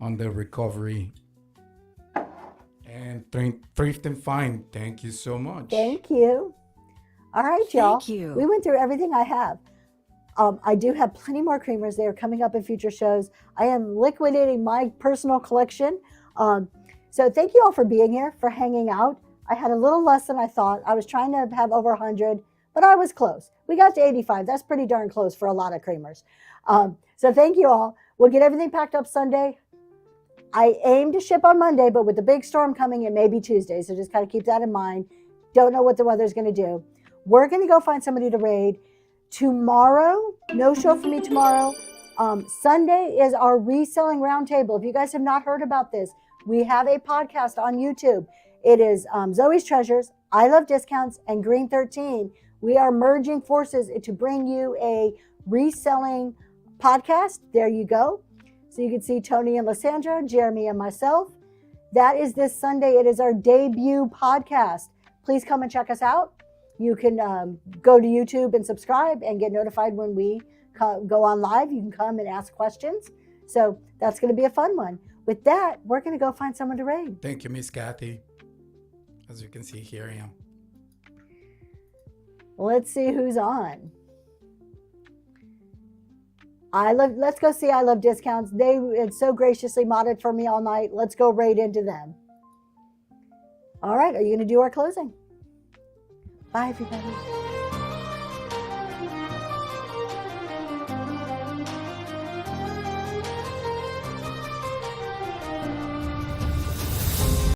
on the recovery. And Thrift and Fine, thank you so much. Thank you. All right, y'all. Thank you. We went through everything I have. I do have plenty more creamers. They are coming up in future shows. I am liquidating my personal collection. So thank you all for being here, for hanging out. I had a little less than I thought. I was trying to have over 100, but I was close. We got to 85. That's pretty darn close for a lot of creamers. So thank you all. We'll get everything packed up Sunday. I aim to ship on Monday, but with the big storm coming, it may be Tuesday. So just kind of keep that in mind. Don't know what the weather's going to do. We're going to go find somebody to raid. Tomorrow, no show for me tomorrow. Sunday is our reselling roundtable. If you guys have not heard about this, we have a podcast on YouTube. It is Zoe's Treasures, I Love Discounts, and Green 13. We are merging forces to bring you a reselling podcast. There you go. So you can see Tony and Lysandra, Jeremy and myself. That is this Sunday. It is our debut podcast. Please come and check us out. You can go to YouTube and subscribe and get notified when we go on live. You can come and ask questions. So that's going to be a fun one. With that, we're going to go find someone to raid. Thank you, Miss Kathy. As you can see, here I am. Let's see who's on. Let's go see I Love Discounts. They had so graciously modded for me all night. Let's go raid into them. All right, are you going to do our closing? Bye, everybody.